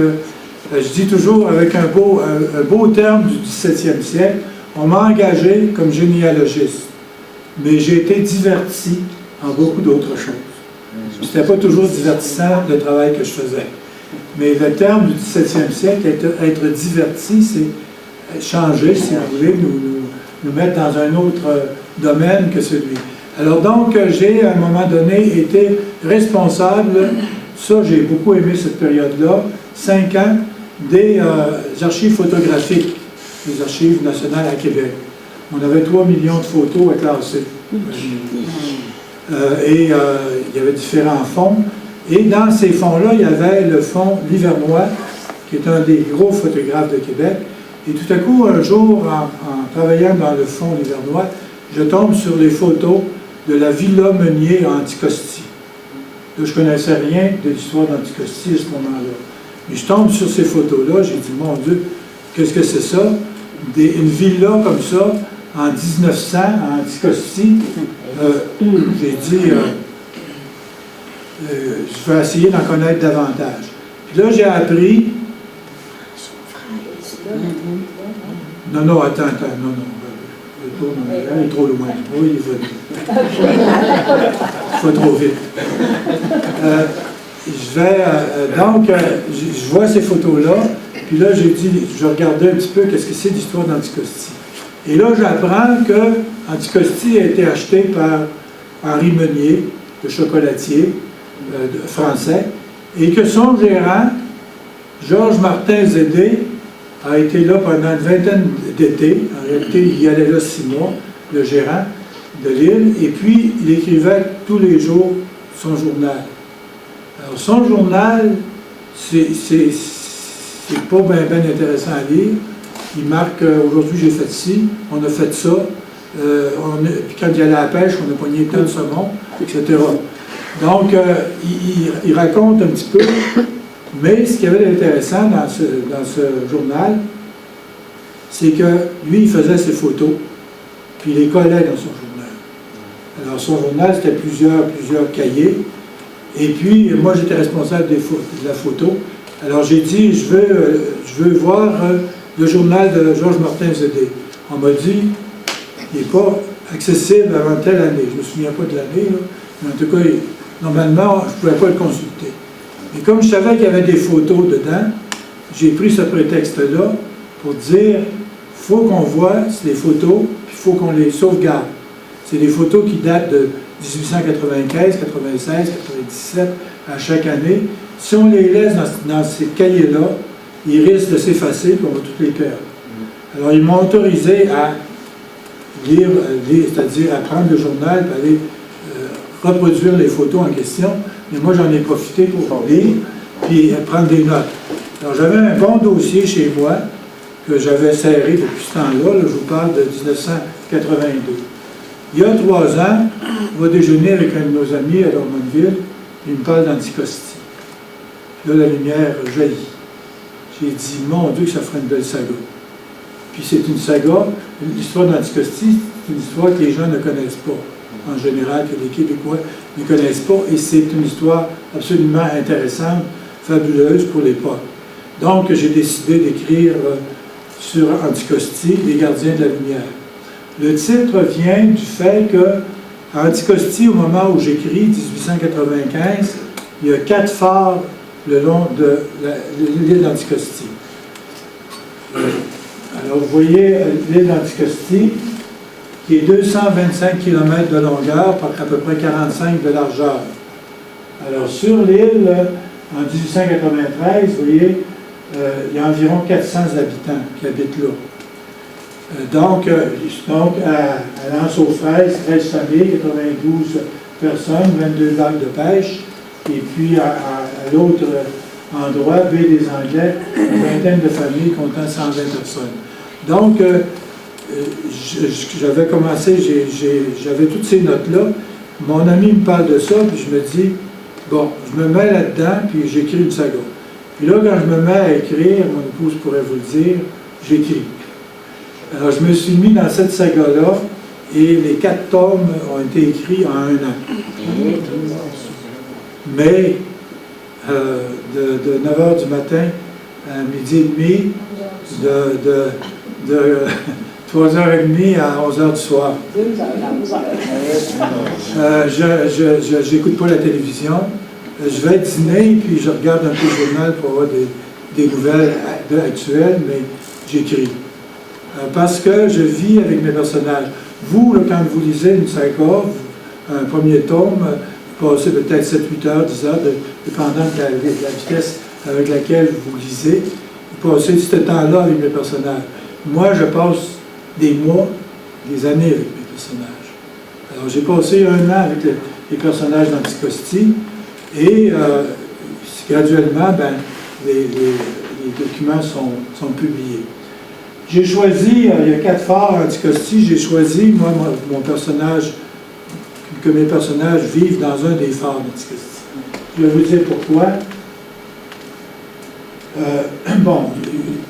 je dis toujours avec un beau terme du 17e siècle, on m'a engagé comme généalogiste, mais j'ai été diverti en beaucoup d'autres choses. Ce n'était pas toujours divertissant le travail que je faisais. Mais le terme du 17e siècle, être diverti, c'est changer, si vous voulez, nous mettre dans un autre domaine que celui. Alors donc, j'ai à un moment donné été responsable, ça j'ai beaucoup aimé cette période-là, 5 ans, des archives photographiques, des Archives nationales à Québec. On avait 3 millions de photos à classer. Il y avait différents fonds. Et dans ces fonds-là, il y avait le fonds Livernois, qui est un des gros photographes de Québec. Et tout à coup, un jour, en travaillant dans le fonds Livernois, je tombe sur les photos de la Villa Meunier à Anticosti. Là, je ne connaissais rien de l'histoire d'Anticosti à ce moment-là. Mais je tombe sur ces photos-là, j'ai dit, mon Dieu, qu'est-ce que c'est ça? Une villa comme ça, en 1900, à Anticosti. J'ai dit, je vais essayer d'en connaître davantage. Puis là, j'ai appris... Non, attends, non. Elle est trop loin. Oui, il va trop vite. Je vois ces photos-là, puis là, j'ai dit, je regardais un petit peu qu'est-ce que c'est l'histoire d'Anticosti. Et là, j'apprends que Anticosti a été acheté par Henri Meunier, le chocolatier français, et que son gérant, Georges Martin Zédé, a été là pendant une vingtaine d'étés. En réalité, il y allait là 6 mois, le gérant de l'île, et puis il écrivait tous les jours son journal. Alors, son journal, c'est pas bien intéressant à lire. Il marque aujourd'hui j'ai fait ci, on a fait ça, puis quand il allait à la pêche, on a pogné tant de saumon, etc. Donc, il raconte un petit peu, mais ce qui avait d'intéressant dans ce journal, c'est que lui, il faisait ses photos, puis il les collait dans son journal. Alors, son journal, c'était plusieurs cahiers, et puis, moi, j'étais responsable de la photo. Alors, j'ai dit, je veux voir le journal de Georges Martin Zédé. On m'a dit, il n'est pas accessible avant telle année. Je ne me souviens pas de l'année, mais en tout cas, normalement, je ne pouvais pas le consulter. Et comme je savais qu'il y avait des photos dedans, j'ai pris ce prétexte-là pour dire, il faut qu'on voit les photos, puis il faut qu'on les sauvegarde. C'est des photos qui datent de 1895, 96, 97, à chaque année. Si on les laisse dans ces cahiers-là, ils risquent de s'effacer et on va toutes les perdre. Alors, ils m'ont autorisé à lire, c'est-à-dire à prendre le journal et aller reproduire les photos en question. Mais moi, j'en ai profité pour lire puis prendre des notes. Alors, j'avais un bon dossier chez moi que j'avais serré depuis ce temps-là. Là, je vous parle de 1982. Il y a 3 ans, on va déjeuner avec un de nos amis à Drummondville. Il me parle d'Anticosti. Là, la lumière jaillit. J'ai dit, mon Dieu, que ça ferait une belle saga. Puis c'est une saga, l'histoire d'Anticosti, c'est une histoire que les gens ne connaissent pas. En général, que les Québécois ne connaissent pas. Et c'est une histoire absolument intéressante, fabuleuse pour l'époque. Donc, j'ai décidé d'écrire sur Anticosti, les gardiens de la lumière. Le titre vient du fait que Anticosti, au moment où j'écris, 1895, il y a 4 phares le long de l'île d'Anticosti. Alors, vous voyez l'île d'Anticosti, qui est 225 km de longueur par à peu près 45 de largeur. Alors, sur l'île, en 1893, vous voyez, il y a environ 400 habitants qui habitent là. Donc, à Lens-aux-Fraises, 13 familles, 92 personnes, 22 vagues de pêche. Et puis, à l'autre endroit, Baie des Anglais, une vingtaine de familles comptant 120 personnes. Donc, j'avais commencé, j'avais toutes ces notes-là. Mon ami me parle de ça, puis je me dis, bon, je me mets là-dedans, puis j'écris une saga. Puis là, quand je me mets à écrire, mon épouse pourrait vous le dire, j'écris. Alors, je me suis mis dans cette saga-là, et les 4 tomes ont été écrits en 1 an. Mais, de 9h du matin à midi et demi, de 3h30 à 11h du soir. J'écoute pas la télévision. Je vais dîner, puis je regarde un peu le journal pour avoir des nouvelles actuelles, mais j'écris. Parce que je vis avec mes personnages. Vous, là, quand vous lisez une saga, un premier tome, vous passez peut-être 7-8 heures, 10 heures, dépendant de la vitesse avec laquelle vous lisez. Vous passez ce temps-là avec mes personnages. Moi, je passe des mois, des années avec mes personnages. Alors, j'ai passé 1 an avec les personnages d'Anticosti et graduellement, ben, les documents sont publiés. J'ai choisi, il y a 4 phares Anticosti, j'ai choisi, moi, mon personnage, que mes personnages vivent dans un des phares d'Anticosti. Je vais vous dire pourquoi. Bon,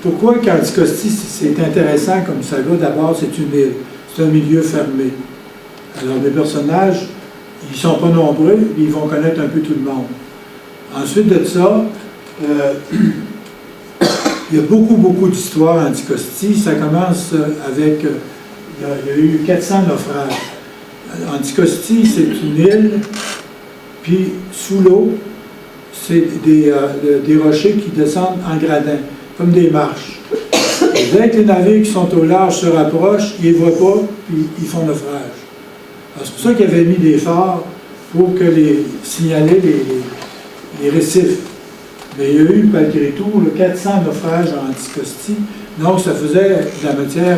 pourquoi qu'Anticosti, c'est intéressant comme saga? D'abord, c'est une île, c'est un milieu fermé. Alors, les personnages, ils ne sont pas nombreux, ils vont connaître un peu tout le monde. Ensuite de ça, il y a beaucoup d'histoires en Anticosti. Ça commence avec, il y a eu 400 naufrages. Anticosti, c'est une île, puis sous l'eau, c'est des rochers qui descendent en gradin, comme des marches. Et dès que les navires qui sont au large se rapprochent, ils ne voient pas, puis ils font naufrage. C'est pour ça qu'ils avaient mis des phares pour signaler les récifs. Mais il y a eu, malgré tout, 400 naufrages en Anticosti. Donc, ça faisait de la matière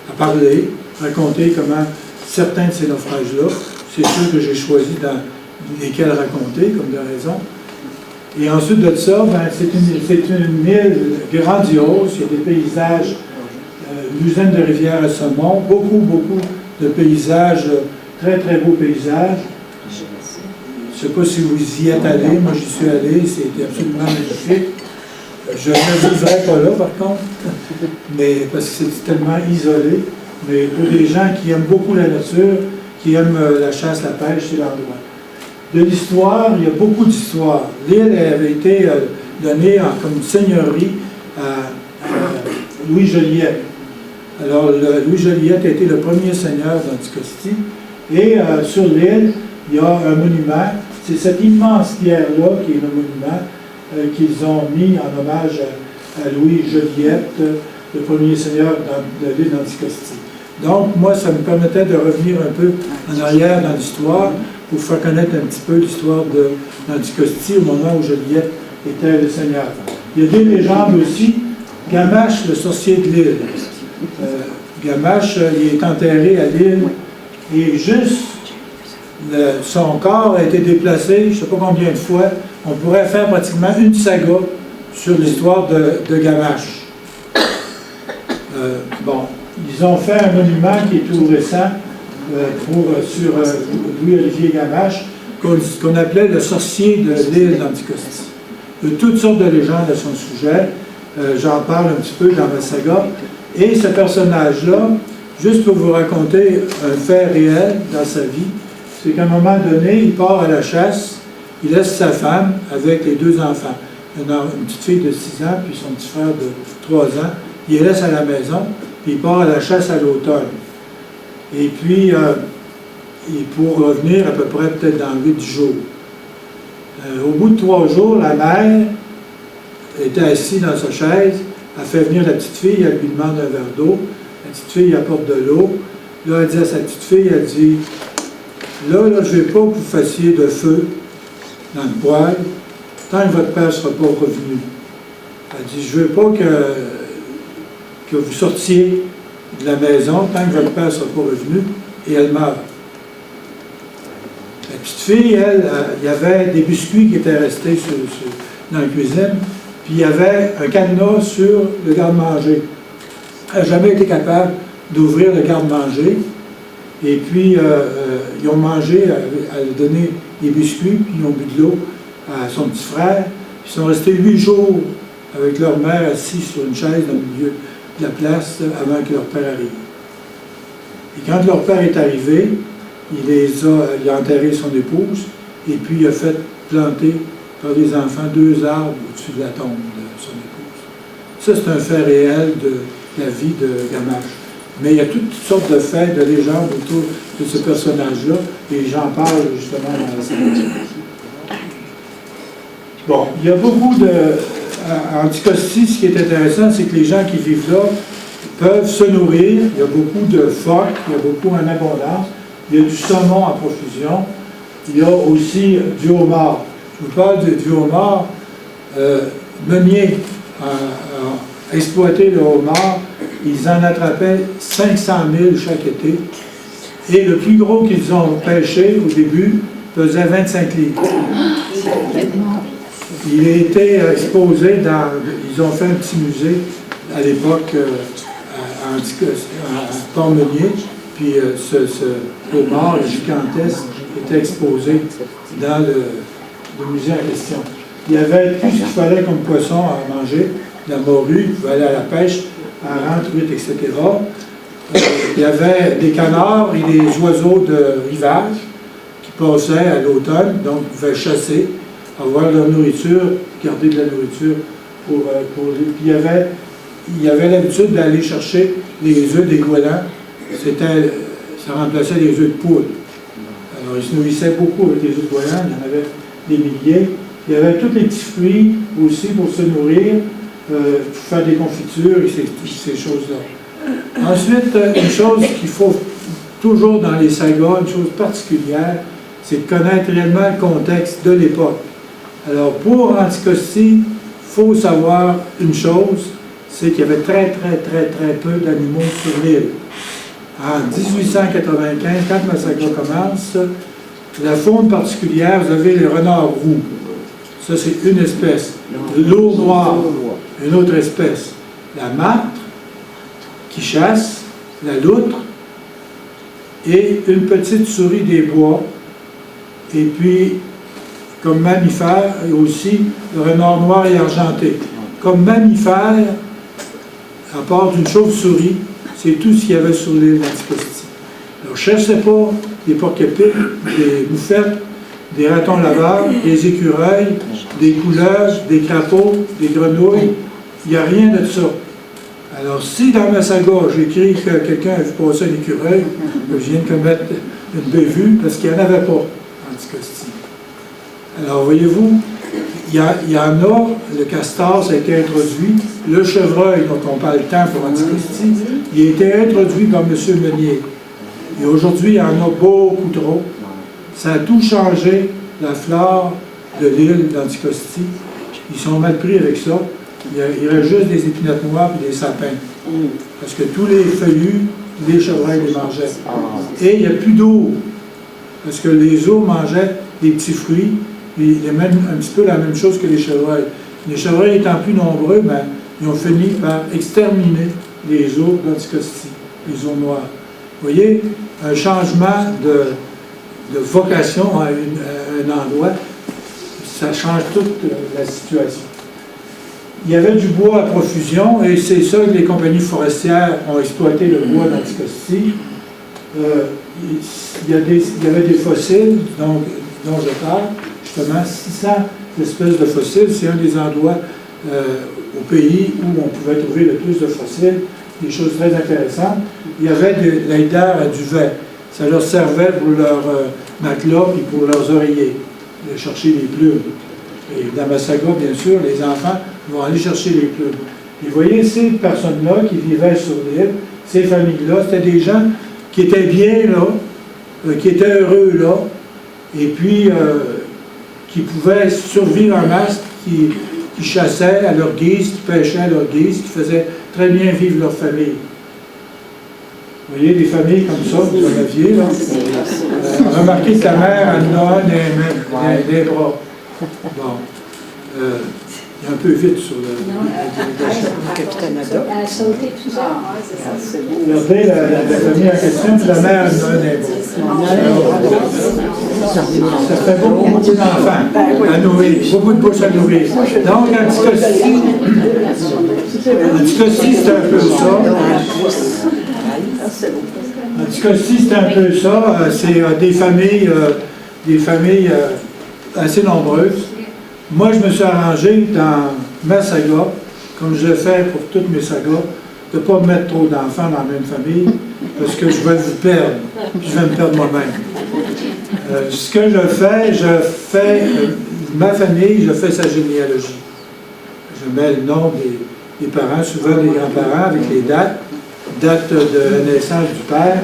à parler, raconter comment certains de ces naufrages-là, c'est ceux que j'ai choisi dans lesquels raconter, comme de raison. Et ensuite de ça, ben, c'est une île grandiose, il y a des paysages, l'usine de rivière à saumon, beaucoup de paysages, très beaux paysages. Je ne sais pas si vous y êtes allé, moi j'y suis allé, c'était absolument magnifique. Je ne vivrai pas là par contre, mais parce que c'est tellement isolé. Mais pour les gens qui aiment beaucoup la nature, qui aiment la chasse, la pêche, c'est l'endroit. De l'histoire, il y a beaucoup d'histoires. L'île avait été donnée comme une seigneurie à Louis Joliette. Alors, Louis Joliette a été le premier seigneur d'Anticosti. Et sur l'île, il y a un monument. C'est cette immense pierre-là qui est le monument qu'ils ont mis en hommage à Louis Joliette, le premier seigneur de l'île d'Anticosti. Donc, moi, ça me permettait de revenir un peu en arrière dans l'histoire pour faire connaître un petit peu l'histoire d'Anticosti au moment où Joliette était le seigneur. Il y a des légendes aussi. Gamache, le sorcier de l'île. Gamache, il est enterré à l'île et juste son corps a été déplacé, je ne sais pas combien de fois. On pourrait faire pratiquement une saga sur l'histoire de Gamache. Bon, ils ont fait un monument qui est tout récent sur Louis-Olivier Gamache, qu'on appelait le sorcier de l'île d'Anticosti. Il y a toutes sortes de légendes à son sujet. J'en parle un petit peu dans ma saga. Et ce personnage-là, juste pour vous raconter un fait réel dans sa vie, c'est qu'à un moment donné, il part à la chasse, il laisse sa femme avec les 2 enfants. Une petite fille de 6 ans, puis son petit frère de 3 ans. Il les laisse à la maison, puis il part à la chasse à l'automne. Et puis, pour revenir à peu près peut-être dans 8 jours. Au bout de 3 jours, la mère était assise dans sa chaise, elle fait venir la petite fille, elle lui demande un verre d'eau. La petite fille apporte de l'eau. Là, elle dit à sa petite fille, elle dit, là, je ne veux pas que vous fassiez de feu dans le poêle tant que votre père ne sera pas revenu. Elle dit, je ne veux pas que vous sortiez de la maison tant que votre père ne sera pas revenu, et elle meurt. La petite fille, elle, il y avait des biscuits qui étaient restés dans la cuisine, puis il y avait un cadenas sur le garde-manger. Elle n'a jamais été capable d'ouvrir le garde-manger, et puis ils ont mangé, elle a donné des biscuits, puis ils ont bu de l'eau à son petit frère. Ils sont restés 8 jours avec leur mère assis sur une chaise dans le milieu de la place avant que leur père arrive. Et quand leur père est arrivé, il a enterré son épouse et puis il a fait planter par les enfants 2 arbres au-dessus de la tombe de son épouse. Ça, c'est un fait réel de la vie de Gamache. Mais il y a toutes sortes de faits, de légendes autour de ce personnage-là, et j'en parle justement dans la série. Bon, il y a beaucoup de... En Anticosti, ce qui est intéressant, c'est que les gens qui vivent là peuvent se nourrir. Il y a beaucoup de phoques, il y a beaucoup en abondance. Il y a du saumon en profusion. Il y a aussi du homard. Je vous parle du homard. Meunier a exploité le homard. Ils en attrapaient 500 000 chaque été. Et le plus gros qu'ils ont pêché au début pesait 25 livres. Il a été exposé dans... Ils ont fait un petit musée à l'époque à Port-Meunier, puis ce homard gigantesque était exposé dans le musée en question. Il y avait tout ce qu'il fallait comme poisson à manger, la morue, il fallait aller à la pêche, hareng, truite, etc. Il y avait des canards et des oiseaux de rivage qui passaient à l'automne, donc ils pouvaient chasser, avoir leur nourriture, garder de la nourriture pour les... Puis il y avait l'habitude d'aller chercher les œufs des goélands. Ça remplaçait les œufs de poule. Alors ils se nourrissaient beaucoup avec les œufs de goélands, il y en avait des milliers. Il y avait tous les petits fruits aussi pour se nourrir, pour faire des confitures et ces choses-là. Ensuite, une chose qu'il faut toujours dans les sagas, une chose particulière, c'est de connaître réellement le contexte de l'époque. Alors, pour Anticosti, il faut savoir une chose, c'est qu'il y avait très peu d'animaux sur l'île. En 1895, quand la saga commence, la faune particulière, vous avez les renards roux. Ça, c'est une espèce. L'eau noire, une autre espèce. La martre, qui chasse, la loutre, et une petite souris des bois. Et puis, comme mammifère, et aussi le renard noir et argenté. Comme mammifère, à part d'une chauve-souris, c'est tout ce qu'il y avait sur l'île d'Anticosti. Alors, je ne cherchais pas des porc-épics, des moufettes, des ratons laveurs, des écureuils, des couleuvres, des crapauds, des grenouilles. Il n'y a rien de ça. Alors, si dans ma saga, j'écris que quelqu'un a vu passer un écureuil, je viens de commettre une bévue, parce qu'il n'y en avait pas en Anticosti. Alors, voyez-vous, il y en a, le castor, ça a été introduit, le chevreuil, dont on parle tant pour Anticosti, il a été introduit par M. Meunier. Et aujourd'hui, il y en a beaucoup trop. Ça a tout changé, la flore de l'île d'Anticosti. Ils sont mal pris avec ça. Il reste juste des épinettes noires et des sapins. Parce que tous les feuillus, les chevreuils les mangeaient. Et il n'y a plus d'eau. Parce que les eaux mangeaient des petits fruits, et un petit peu la même chose que les chevreuils. Les chevreuils étant plus nombreux, ben, ils ont fini par exterminer les eaux d'Anticosti, les eaux noires. Vous voyez, un changement de vocation à un endroit, ça change toute la situation. Il y avait du bois à profusion, et c'est ça que les compagnies forestières ont exploité le bois d'Anticosti. Il y avait des fossiles dont je parle, justement 600 espèces de fossiles. C'est un des endroits au pays où on pouvait trouver le plus de fossiles, des choses très intéressantes. Il y avait de l'aider à duvet. Ça leur servait pour leurs matelas et pour leurs oreillers, de chercher les plumes. Et dans ma saga, bien sûr, les enfants vont aller chercher les plumes. Et vous voyez, ces personnes-là qui vivaient sur l'île, ces familles-là, c'était des gens qui étaient bien là, qui étaient heureux là, et puis qui pouvaient survivre en masse, qui qui chassaient à leur guise, qui pêchaient à leur guise, qui faisaient très bien vivre leur famille. Vous voyez, des familles comme ça, vous en aviez, là. Remarquez que ta mère, elle en a des bras. Bon. Il est un peu vite sur le Capitaine Haddock. Elle a sauté tout ça. regardez la famille en question, puis la mère, elle en a des bras. Ça fait beaucoup d'enfants à nourrir, beaucoup de bouches à nourrir. Donc, en tout cas, c'est un peu ça. En tout cas, si c'est un peu ça, c'est des familles assez nombreuses. Moi, je me suis arrangé dans ma saga, comme je le fais pour toutes mes sagas, de ne pas mettre trop d'enfants dans la même famille, parce que je vais vous perdre, puis je vais me perdre moi-même. Ce que je fais ma famille, je fais sa généalogie. Je mets le nom des parents, souvent des grands-parents, avec les dates, date de la naissance du père,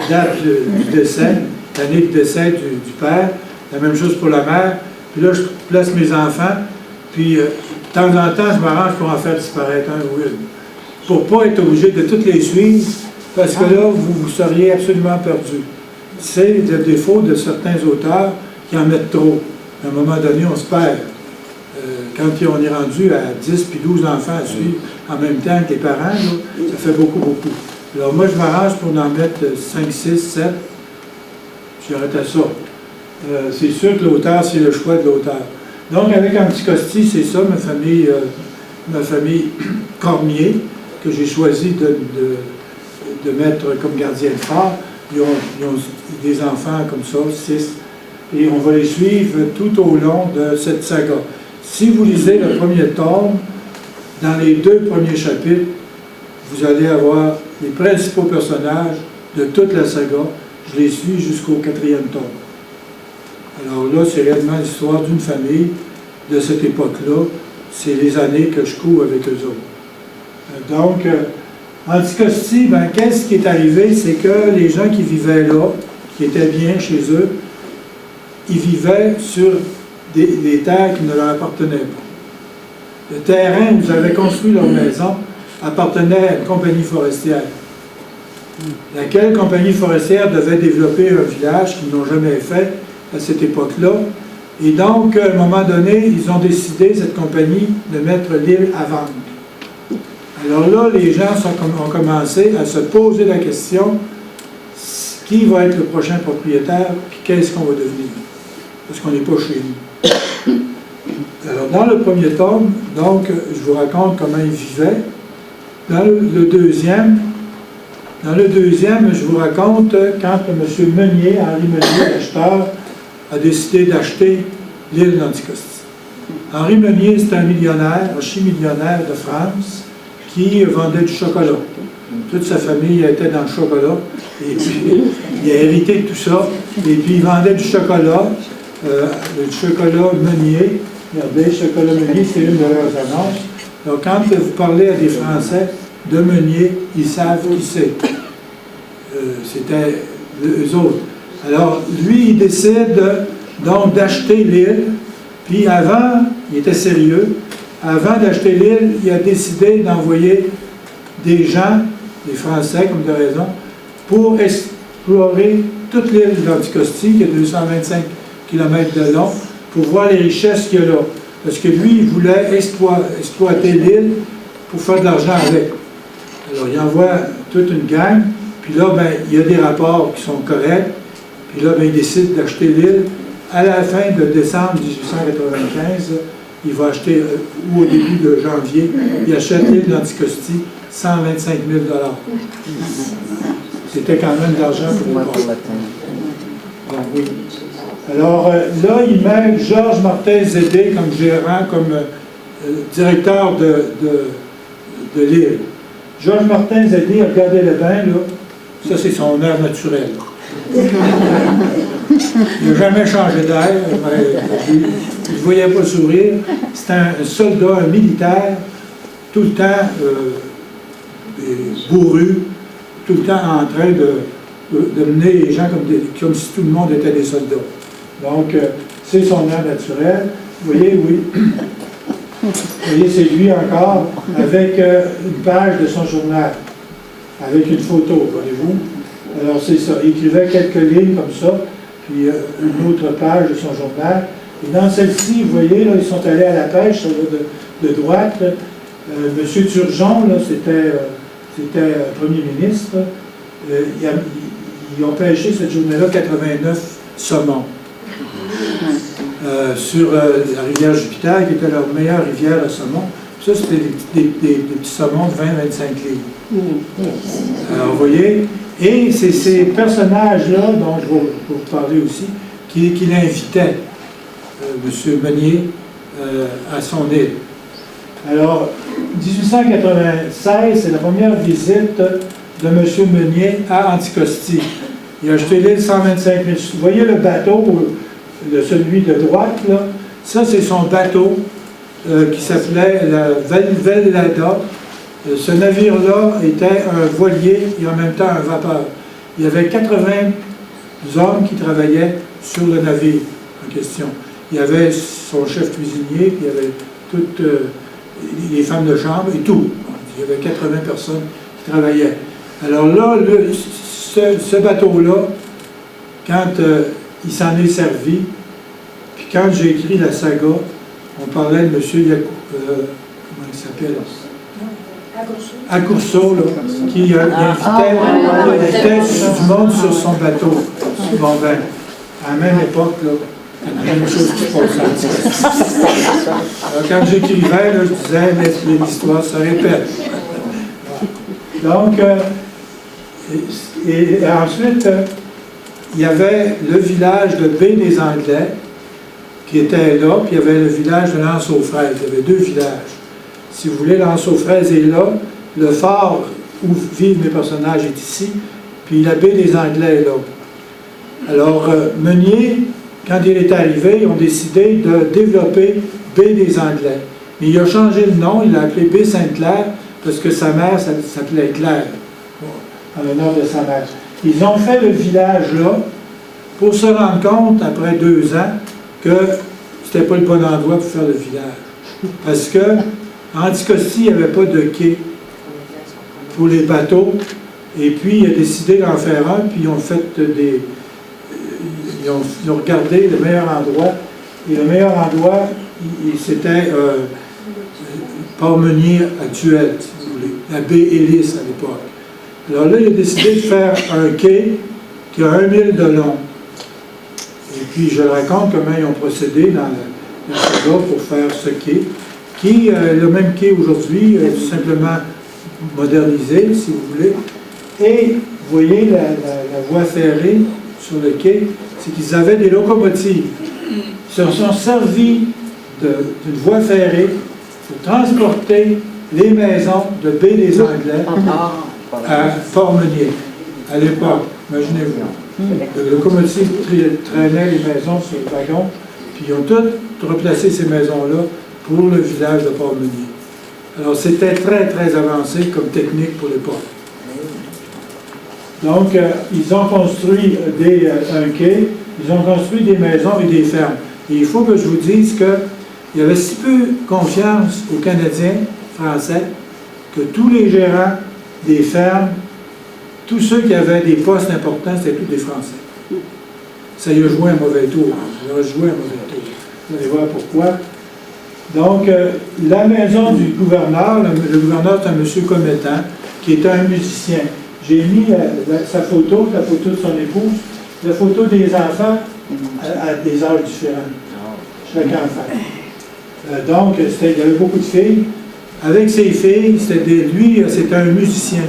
date du décès, l'année de décès du père, la même chose pour la mère. Puis là, je place mes enfants, puis de temps en temps, je m'arrange pour en faire disparaître un ou une. Pour ne pas être obligé de toutes les suivre, parce que là, vous seriez absolument perdu. C'est le défaut de certains auteurs qui en mettent trop. À un moment donné, on se perd. Quand on est rendu à 10 puis 12 enfants à suivre en même temps que les parents, là, ça fait beaucoup, beaucoup. Alors moi, je m'arrange pour en mettre 5, 6, 7. J'arrête à ça. C'est sûr que l'auteur, c'est le choix de l'auteur. Donc, avec Anticosti, c'est ça, ma famille Cormier, que j'ai choisi de mettre comme gardien de phare. Ils ont des enfants comme ça, 6. Et on va les suivre tout au long de cette saga. Si vous lisez le premier tome, dans les 2 premiers chapitres, vous allez avoir les principaux personnages de toute la saga. Je les suis jusqu'au 4e tome. Alors là, c'est réellement l'histoire d'une famille de cette époque-là. C'est les années que je cours avec eux autres. Donc, Anticosti, qu'est-ce qui est arrivé? C'est que les gens qui vivaient là, qui étaient bien chez eux, ils vivaient sur des terres qui ne leur appartenaient pas. Le terrain où ils avaient construit leur maison appartenait à une compagnie forestière. Laquelle compagnie forestière devait développer un village qu'ils n'ont jamais fait à cette époque-là. Et donc, à un moment donné, ils ont décidé, cette compagnie, de mettre l'île à vendre. Alors là, les gens ont commencé à se poser la question, qui va être le prochain propriétaire, puis qu'est-ce qu'on va devenir? Parce qu'on n'est pas chez nous. Alors, dans le premier tome, donc, je vous raconte comment ils vivaient. Dans le deuxième, je vous raconte quand M. Meunier, Henri Meunier, l'acheteur, a décidé d'acheter l'île d'Anticosti. Henri Meunier, c'est un millionnaire, archi-millionnaire de France, qui vendait du chocolat. Toute sa famille était dans le chocolat, et puis il a hérité de tout ça, et puis il vendait du chocolat, le chocolat Meunier. Regardez, le chocolat Meunier, c'est une de leurs annonces. Donc quand vous parlez à des Français de Meunier, ils savent qui c'est. C'était eux autres. Alors, lui, il décide donc d'acheter l'île, puis avant, il était sérieux, avant d'acheter l'île, il a décidé d'envoyer des gens, des Français comme de raison, pour explorer toute l'île d'Anticosti, qui est 225 km de long, pour voir les richesses qu'il y a là. Parce que lui, il voulait exploiter l'île pour faire de l'argent avec. Alors, il envoie toute une gang, puis là, il y a des rapports qui sont corrects, puis là, il décide d'acheter l'île. À la fin de décembre 1895, il va acheter, ou au début de janvier, il achète l'île d'Anticosti, 125 000 $. C'était quand même de l'argent pour le port. Donc, oui. Alors, là, il met Georges Martin Zédé comme gérant, comme directeur de l'île. Georges Martin Zédé, regardez le bain, là. Ça, c'est son air naturel. Il n'a jamais changé d'air. Je ne voyais pas sourire. C'est un soldat, un militaire, tout le temps bourru, tout le temps en train de mener les gens comme si tout le monde était des soldats. Donc, c'est son air naturel. Vous voyez, oui. Vous voyez, c'est lui encore, avec une page de son journal, avec une photo, voyez-vous. Alors c'est ça, il écrivait quelques lignes comme ça, puis une autre page de son journal. Et dans celle-ci, vous voyez, là, ils sont allés à la pêche, sur de droite. M. Turgeon, là, c'était Premier ministre. Ils ont pêché cette journée-là 89 saumons sur la rivière Jupiter, qui était leur meilleure rivière à saumon. Ça, c'était des petits saumons de 20-25 livres. Alors, vous voyez, et c'est ces personnages-là, dont je vais vous parler aussi, qu'il invitait, M. Meunier, à son île. Alors, 1896, c'est la première visite de M. Meunier à Anticosti. Il a acheté l'île 125 000. Vous voyez le bateau, celui de droite, là? Ça, c'est son bateau qui s'appelait la Vellada. Ce navire-là était un voilier et en même temps un vapeur. Il y avait 80 hommes qui travaillaient sur le navire en question. Il y avait son chef cuisinier, puis il y avait toutes les femmes de chambre et tout. Il y avait 80 personnes qui travaillaient. Alors là, ce bateau-là, quand il s'en est servi, puis quand j'ai écrit la saga, on parlait de M. comment il s'appelle? Accourceau, là, qui invitait du monde sur son bateau. Bon, ben, à la même époque, là, la même chose qui se passe. Alors, quand j'écrivais, là, je disais, l'histoire se répète. Donc, et ensuite, il y avait le village de Baie des Anglais qui était là, puis il y avait le village de L'Anse-aux-Fraises. Il y avait deux villages. Si vous voulez, L'Anse-aux-Fraises est là, le phare où vivent mes personnages est ici, puis la Baie des Anglais est là. Alors, Meunier, quand il est arrivé, ils ont décidé de développer Baie des Anglais. Mais il a changé le nom, il l'a appelé Baie Sainte-Claire, parce que sa mère s'appelait Claire, en l'honneur de sa mère. Ils ont fait le village là pour se rendre compte, après 2 ans, que c'était pas le bon endroit pour faire le village. Parce que en Anticosti, il n'y avait pas de quai pour les bateaux. Et puis, il a décidé d'en faire un, puis ils ont fait ils ont regardé le meilleur endroit. Et le meilleur endroit, c'était Port-Meunier actuel, si vous voulez, la baie Hélice à l'époque. Alors là, il a décidé de faire un quai qui a 1 mille de long. Et puis, je raconte comment ils ont procédé dans la saga pour faire ce quai, qui est le même quai aujourd'hui, simplement modernisé, si vous voulez. Et vous voyez la voie ferrée sur le quai, c'est qu'ils avaient des locomotives. Ils se sont servis d'une voie ferrée pour transporter les maisons de Baie des Anglais à Port-Meunier, à l'époque, imaginez-vous. Les locomotives traînaient les maisons sur le wagon, puis ils ont toutes replacé ces maisons-là pour le village de Port-Meunier. Alors, c'était très, très avancé comme technique pour l'époque. Donc, ils ont construit un quai, ils ont construit des maisons et des fermes. Et il faut que je vous dise qu'il y avait si peu confiance aux Canadiens français que tous les gérants des fermes, tous ceux qui avaient des postes importants, c'était tous des Français. Ça y a joué un mauvais tour. Ça y a joué un mauvais tour. Vous allez voir pourquoi. Donc, la maison du gouverneur, le gouverneur, c'est un monsieur Comettant, qui était un musicien. J'ai mis sa photo, la photo de son épouse, la photo des enfants à des âges différents. Chaque enfant. Donc, il y avait beaucoup de filles. Avec ses filles, lui, c'était un musicien.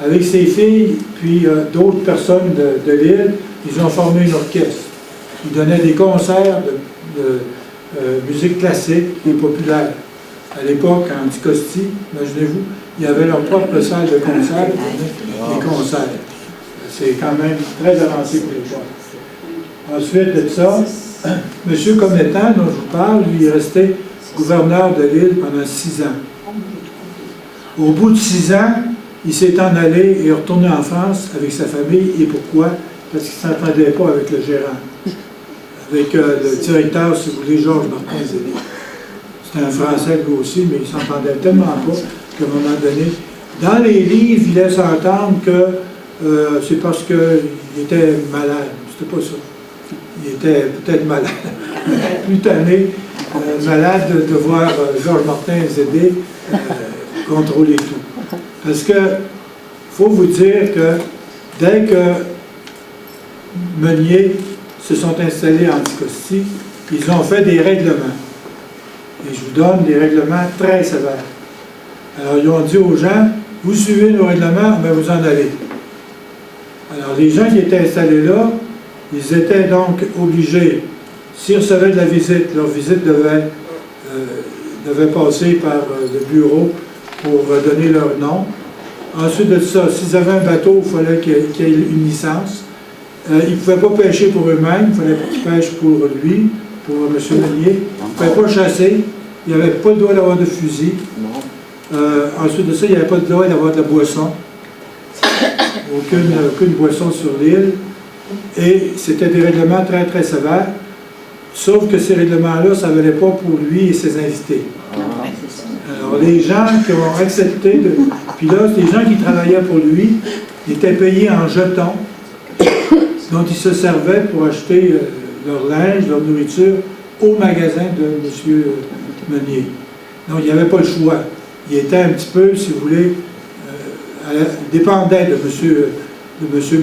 Avec ses filles, puis d'autres personnes de l'île, ils ont formé une orchestre. Ils donnaient des concerts de musique classique et populaire. À l'époque, en Anticosti, imaginez-vous, ils avaient leur propre salle de concert pour donner des concerts. C'est quand même très avancé pour les gens. Ensuite de ça, M. Comettant, dont je vous parle, lui est resté gouverneur de l'île pendant 6 ans. Au bout de 6 ans, il s'est en allé et est retourné en France avec sa famille. Et pourquoi? Parce qu'il ne s'entendait pas avec le gérant. Avec le directeur, si vous voulez, Georges Martin-Zélie. C'était un Français lui aussi, mais il s'entendait tellement pas qu'à un moment donné, dans les livres, il laisse entendre que c'est parce qu'il était malade. C'était pas ça. Il était peut-être malade, plus tanné, malade de voir Georges Martin Zédé contrôler tout. Parce que, faut vous dire que dès que Meunier se sont installés en Anticosti, ils ont fait des règlements. Et je vous donne des règlements très sévères. Alors, ils ont dit aux gens, vous suivez nos règlements, mais vous en allez. Alors, les gens qui étaient installés là, ils étaient donc obligés, s'ils recevaient de la visite, leur visite devait passer par le bureau pour donner leur nom. Ensuite de ça, s'ils avaient un bateau, il fallait qu'il y ait une licence. Ils ne pouvaient pas pêcher pour eux-mêmes, il fallait qu'ils pêchent pour lui, pour M. Meunier. Ils ne pouvaient pas chasser, il n'y avait pas le droit d'avoir de fusil. Ensuite de ça, il n'y avait pas le droit d'avoir de la boisson. Aucune boisson sur l'île. Et c'était des règlements très, très sévères. Sauf que ces règlements-là, ça ne valait pas pour lui et ses invités. Alors, les gens qui ont accepté de... Puis là, les gens qui travaillaient pour lui étaient payés en jetons dont ils se servaient pour acheter leur linge, leur nourriture au magasin de M. Meunier. Donc, il n'y avait pas le choix. Il était un petit peu, si vous voulez, dépendait de M.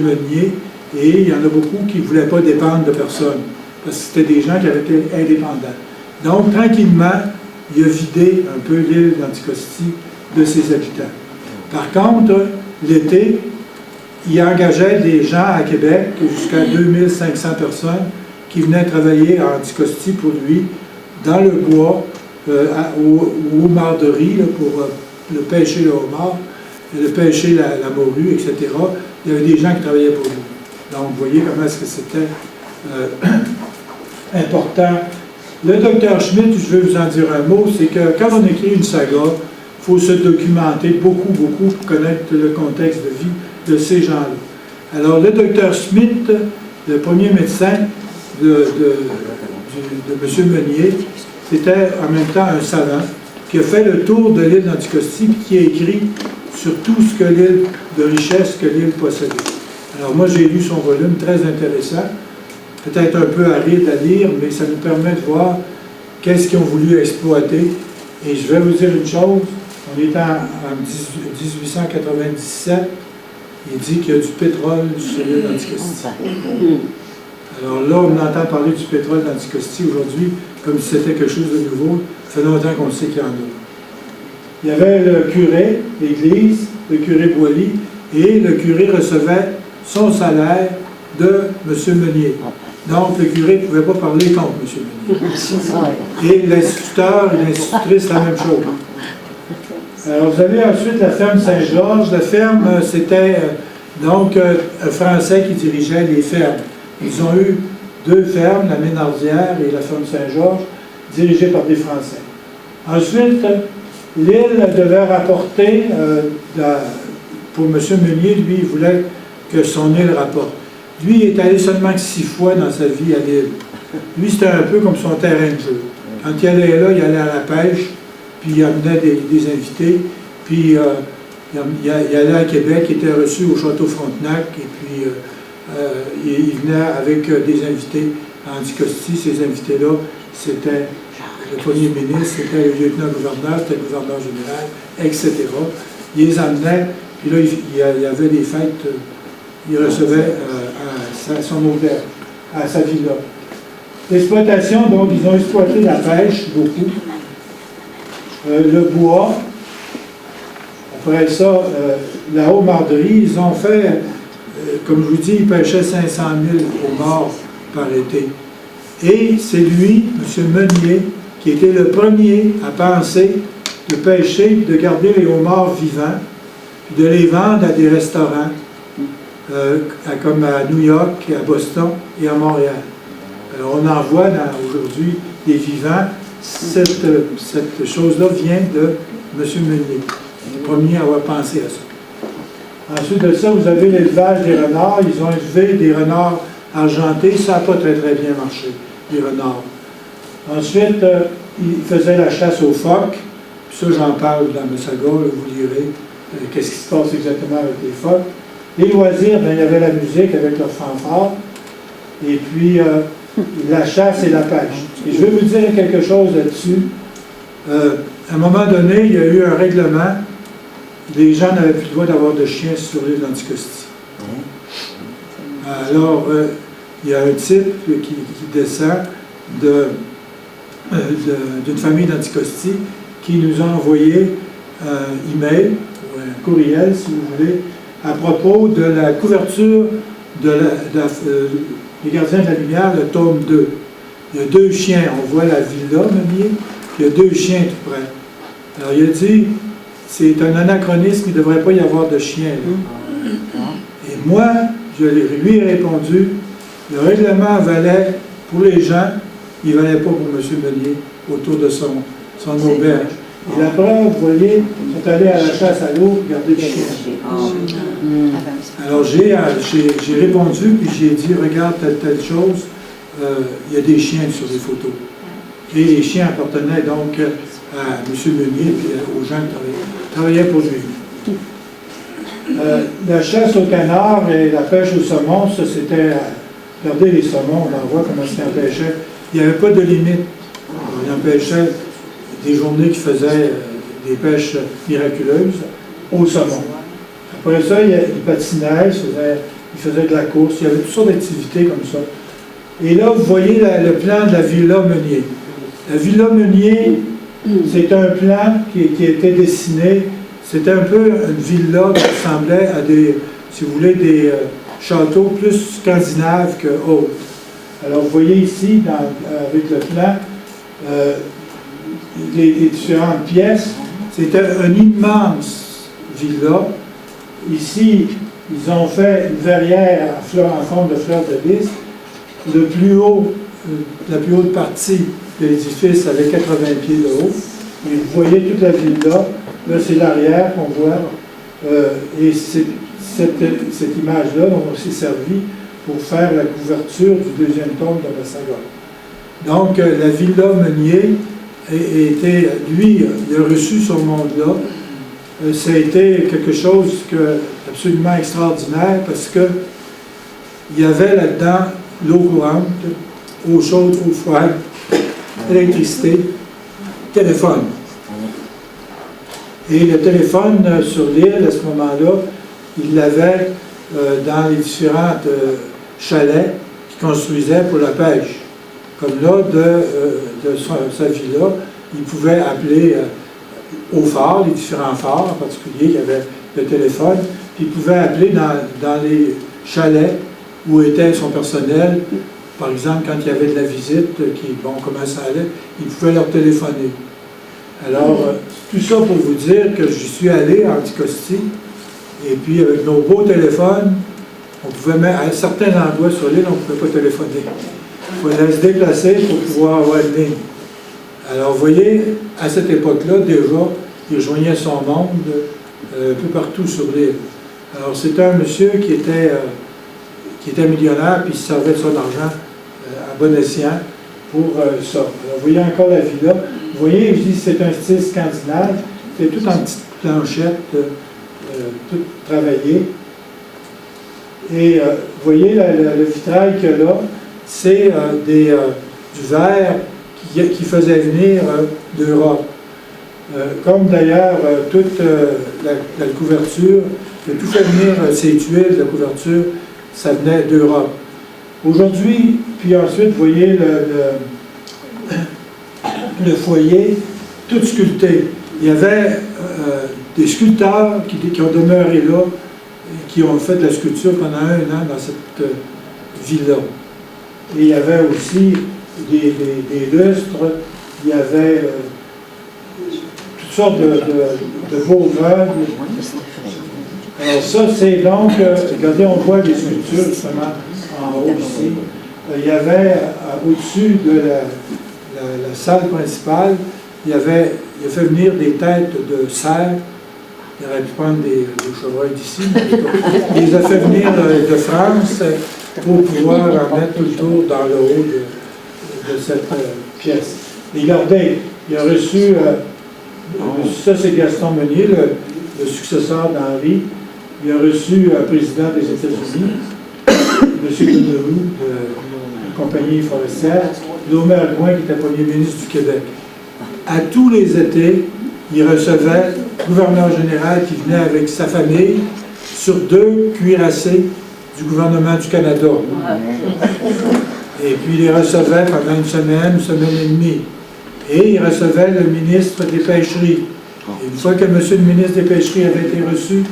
Meunier, et il y en a beaucoup qui ne voulaient pas dépendre de personne, parce que c'était des gens qui avaient été indépendants. Donc, tranquillement, il a vidé un peu l'île d'Anticosti de ses habitants. Par contre, l'été, il engageait des gens à Québec, jusqu'à 2500 personnes, qui venaient travailler à Anticosti pour lui, dans le bois, au homard de riz, là, pour le pêcher le homard, le pêcher la morue, etc. Il y avait des gens qui travaillaient pour lui. Donc, vous voyez comment est-ce que c'était important. Le docteur Schmitt, je vais vous en dire un mot, c'est que quand on écrit une saga, il faut se documenter beaucoup, beaucoup pour connaître le contexte de vie de ces gens-là. Alors, le docteur Schmitt, le premier médecin de M. Meunier, c'était en même temps un savant qui a fait le tour de l'île d'Anticosti et qui a écrit sur tout ce que l'île, de richesse que l'île possédait. Alors moi, j'ai lu son volume, très intéressant, peut-être un peu aride à lire, mais ça nous permet de voir qu'est-ce qu'ils ont voulu exploiter. Et je vais vous dire une chose, on est en 1897, il dit qu'il y a du pétrole sur l'île d'Anticosti. Alors là, on entend parler du pétrole d'Anticosti aujourd'hui comme si c'était quelque chose de nouveau. Ça fait longtemps qu'on sait qu'il y en a. Il y avait le curé, l'église, le curé Boilly, et le curé recevait son salaire de M. Meunier. Donc, le curé ne pouvait pas parler contre M. Meunier. Et l'instituteur et l'institutrice, la même chose. Alors, vous avez ensuite la ferme Saint-Georges. La ferme, c'était donc un Français qui dirigeait les fermes. Ils ont eu deux fermes, la Ménardière et la ferme Saint-Georges, dirigées par des Français. Ensuite, l'île devait rapporter, pour M. Meunier, lui, il voulait que son île rapporte. Lui, il est allé seulement que 6 fois dans sa vie à l'île. Lui, c'était un peu comme son terrain de jeu. Quand il allait là, il allait à la pêche, puis il amenait des invités, puis il allait à Québec, il était reçu au Château Frontenac, et puis il venait avec des invités à Anticosti. Ces invités-là, c'était le premier ministre, c'était le lieutenant-gouverneur, c'était le gouverneur général, etc. Il les amenait, puis là, il y avait des fêtes, il recevait à son hôtel, à sa villa. L'exploitation, donc, ils ont exploité la pêche beaucoup, le bois, après ça, la homarderie, ils ont fait, comme je vous dis, ils pêchaient 500 000 homards par été. Et c'est lui, M. Meunier, qui était le premier à penser de pêcher, de garder les homards vivants, puis de les vendre à des restaurants, comme à New York, à Boston et à Montréal. Alors on en voit aujourd'hui des vivants. Cette chose-là vient de M. Meunier, le premier à avoir pensé à ça. Ensuite de ça, vous avez l'élevage des renards. Ils ont élevé des renards argentés. Ça n'a pas très, très bien marché, les renards. Ensuite, il faisait la chasse aux phoques. Puis ça, j'en parle dans ma saga, là, vous lirez qu'est-ce qui se passe exactement avec les phoques. Les loisirs, ben, il y avait la musique avec leur fanfare. Et puis, la chasse et la pêche. Et je vais vous dire quelque chose là-dessus. À un moment donné, il y a eu un règlement. Les gens n'avaient plus le droit d'avoir de chiens sur l'île d'Anticosti. Alors, il y a un type qui descend d'une famille d'Anticosti qui nous a envoyé un email, ou un courriel, si vous voulez, à propos de la couverture Les Gardiens de la Lumière, le tome 2. Il y a 2 chiens. On voit la villa, Meunier, puis il y a 2 chiens tout près. Alors, il a dit, c'est un anachronisme, il ne devrait pas y avoir de chiens. Là. Et moi, lui ai répondu, le règlement valait pour les gens, il ne valait pas pour M. Meunier, autour de son auberge. Et la preuve, vous voyez, ils sont allés à la chasse à l'eau, regarder les chiens. Alors j'ai répondu, puis j'ai dit, regarde telle chose, il y a des chiens sur les photos. Et les chiens appartenaient donc à M. Meunier et aux gens qui travaillaient pour lui. La chasse au canard et la pêche au saumon, ça c'était, regardez les saumons, on en voit comment ils en pêchaient. Il n'y avait pas de limite. Ils en pêchaient des journées qui faisaient des pêches miraculeuses au saumon. Après ça, il patinait, il faisait de la course, il y avait toutes sortes d'activités comme ça. Et là, vous voyez le plan de la Villa Meunier. La Villa Meunier, c'est un plan qui a été dessiné. C'était un peu une villa qui ressemblait à des, si vous voulez, des châteaux plus scandinaves que autres. Alors, vous voyez ici, avec le plan, les différentes pièces. C'était une immense villa. Ici, ils ont fait une verrière en forme de fleur de lys. La plus haute partie de l'édifice avait 80 pieds de haut. Et vous voyez toute la villa. Là, c'est l'arrière qu'on voit. Et cette image-là, on s'est servi pour faire la couverture du 2e tome de la saga. Donc, la Villa Meunier lui, il a reçu ce monde-là. Ça a été quelque chose absolument extraordinaire parce que il y avait là-dedans l'eau courante, eau chaude, eau froide, électricité, téléphone. Et le téléphone sur l'île, à ce moment-là, il l'avait dans les différentes chalets qu'il construisait pour la pêche. Comme là, de sa villa, il pouvait appeler au phare, les différents phares en particulier, il y avait le téléphone, puis il pouvait appeler dans les chalets où était son personnel. Par exemple, quand il y avait de la visite, comment ça allait, il pouvait leur téléphoner. Alors, tout ça pour vous dire que j'y suis allé à Anticosti, et puis avec nos beaux téléphones, on pouvait mettre à certains endroits sur l'île, on ne pouvait pas téléphoner. Il fallait se déplacer pour pouvoir avoir une ligne. Alors, vous voyez, à cette époque-là, déjà, il rejoignait son monde un peu partout sur l'île. Alors, c'était un monsieur qui était millionnaire, puis il se servait de son argent à bon escient pour ça. Alors, vous voyez encore la villa. Vous voyez, je dis c'est un style scandinave, c'est tout en petites planchettes, tout travaillé. Et vous voyez, le vitrail qu'il y a là, c'est du verre qui faisait venir d'Europe. Comme d'ailleurs toute la couverture, tout fait venir ces tuiles de couverture, ça venait d'Europe. Aujourd'hui, puis ensuite, vous voyez le foyer, tout sculpté. Il y avait des sculpteurs qui ont demeuré là, qui ont fait de la sculpture pendant 1 an dans cette villa. Et il y avait aussi des lustres, il y avait toutes sortes de beaux meubles. Alors ça, c'est donc, regardez, on voit des sculptures justement en haut ici. Il y avait au-dessus de la salle principale, il a fait venir des têtes de cerfs. Il aurait pu prendre des chevreuils d'ici, mais il les a fait venir de France pour pouvoir en mettre tout le tour dans le haut de cette pièces. Les Gardins, il a reçu, ça c'est Gaston Meunier, le successeur d'Henri. Il a reçu un président des États-Unis, M. Deneroux, de la compagnie forestière, Laumert Gouin, qui était premier ministre du Québec. À tous les étés, il recevait le gouverneur général qui venait avec sa famille sur 2 cuirassés du gouvernement du Canada. Et puis il les recevait pendant une semaine et demie. Et il recevait le ministre des Pêcheries. Et une fois que M. le ministre des Pêcheries avait été reçu,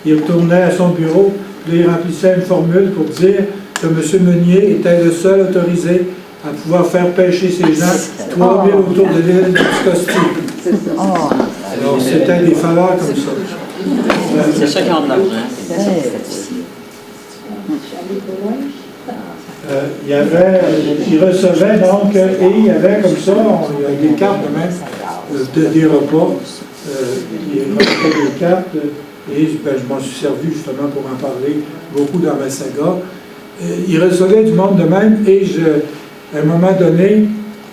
il retournait à son bureau, puis il remplissait une formule pour dire que M. Meunier était le seul autorisé à pouvoir faire pêcher ces gens 3 000 autour de l'île de Anticosti. Alors c'était des faveurs comme ça. C'est ça qui en a besoin. Il recevait donc, et il y avait comme ça, il y a des cartes de même, des repas, il recevait des cartes, et je m'en suis servi justement pour en parler beaucoup dans ma saga. Il recevait du monde de même, et à un moment donné,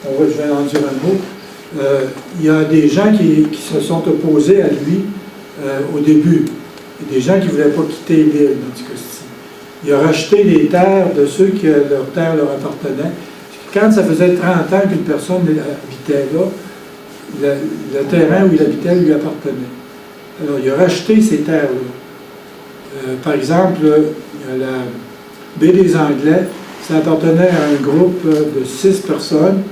je vais en dire un mot, il y a des gens qui se sont opposés à lui au début, des gens qui ne voulaient pas quitter l'île d'Anticosti. Il a racheté les terres de ceux qui leur terre leur appartenait. Quand ça faisait 30 ans qu'une personne habitait là, le terrain où il habitait lui appartenait. Alors, il a racheté ces terres-là. Par exemple, la baie des Anglais, ça appartenait à un groupe de 6 personnes,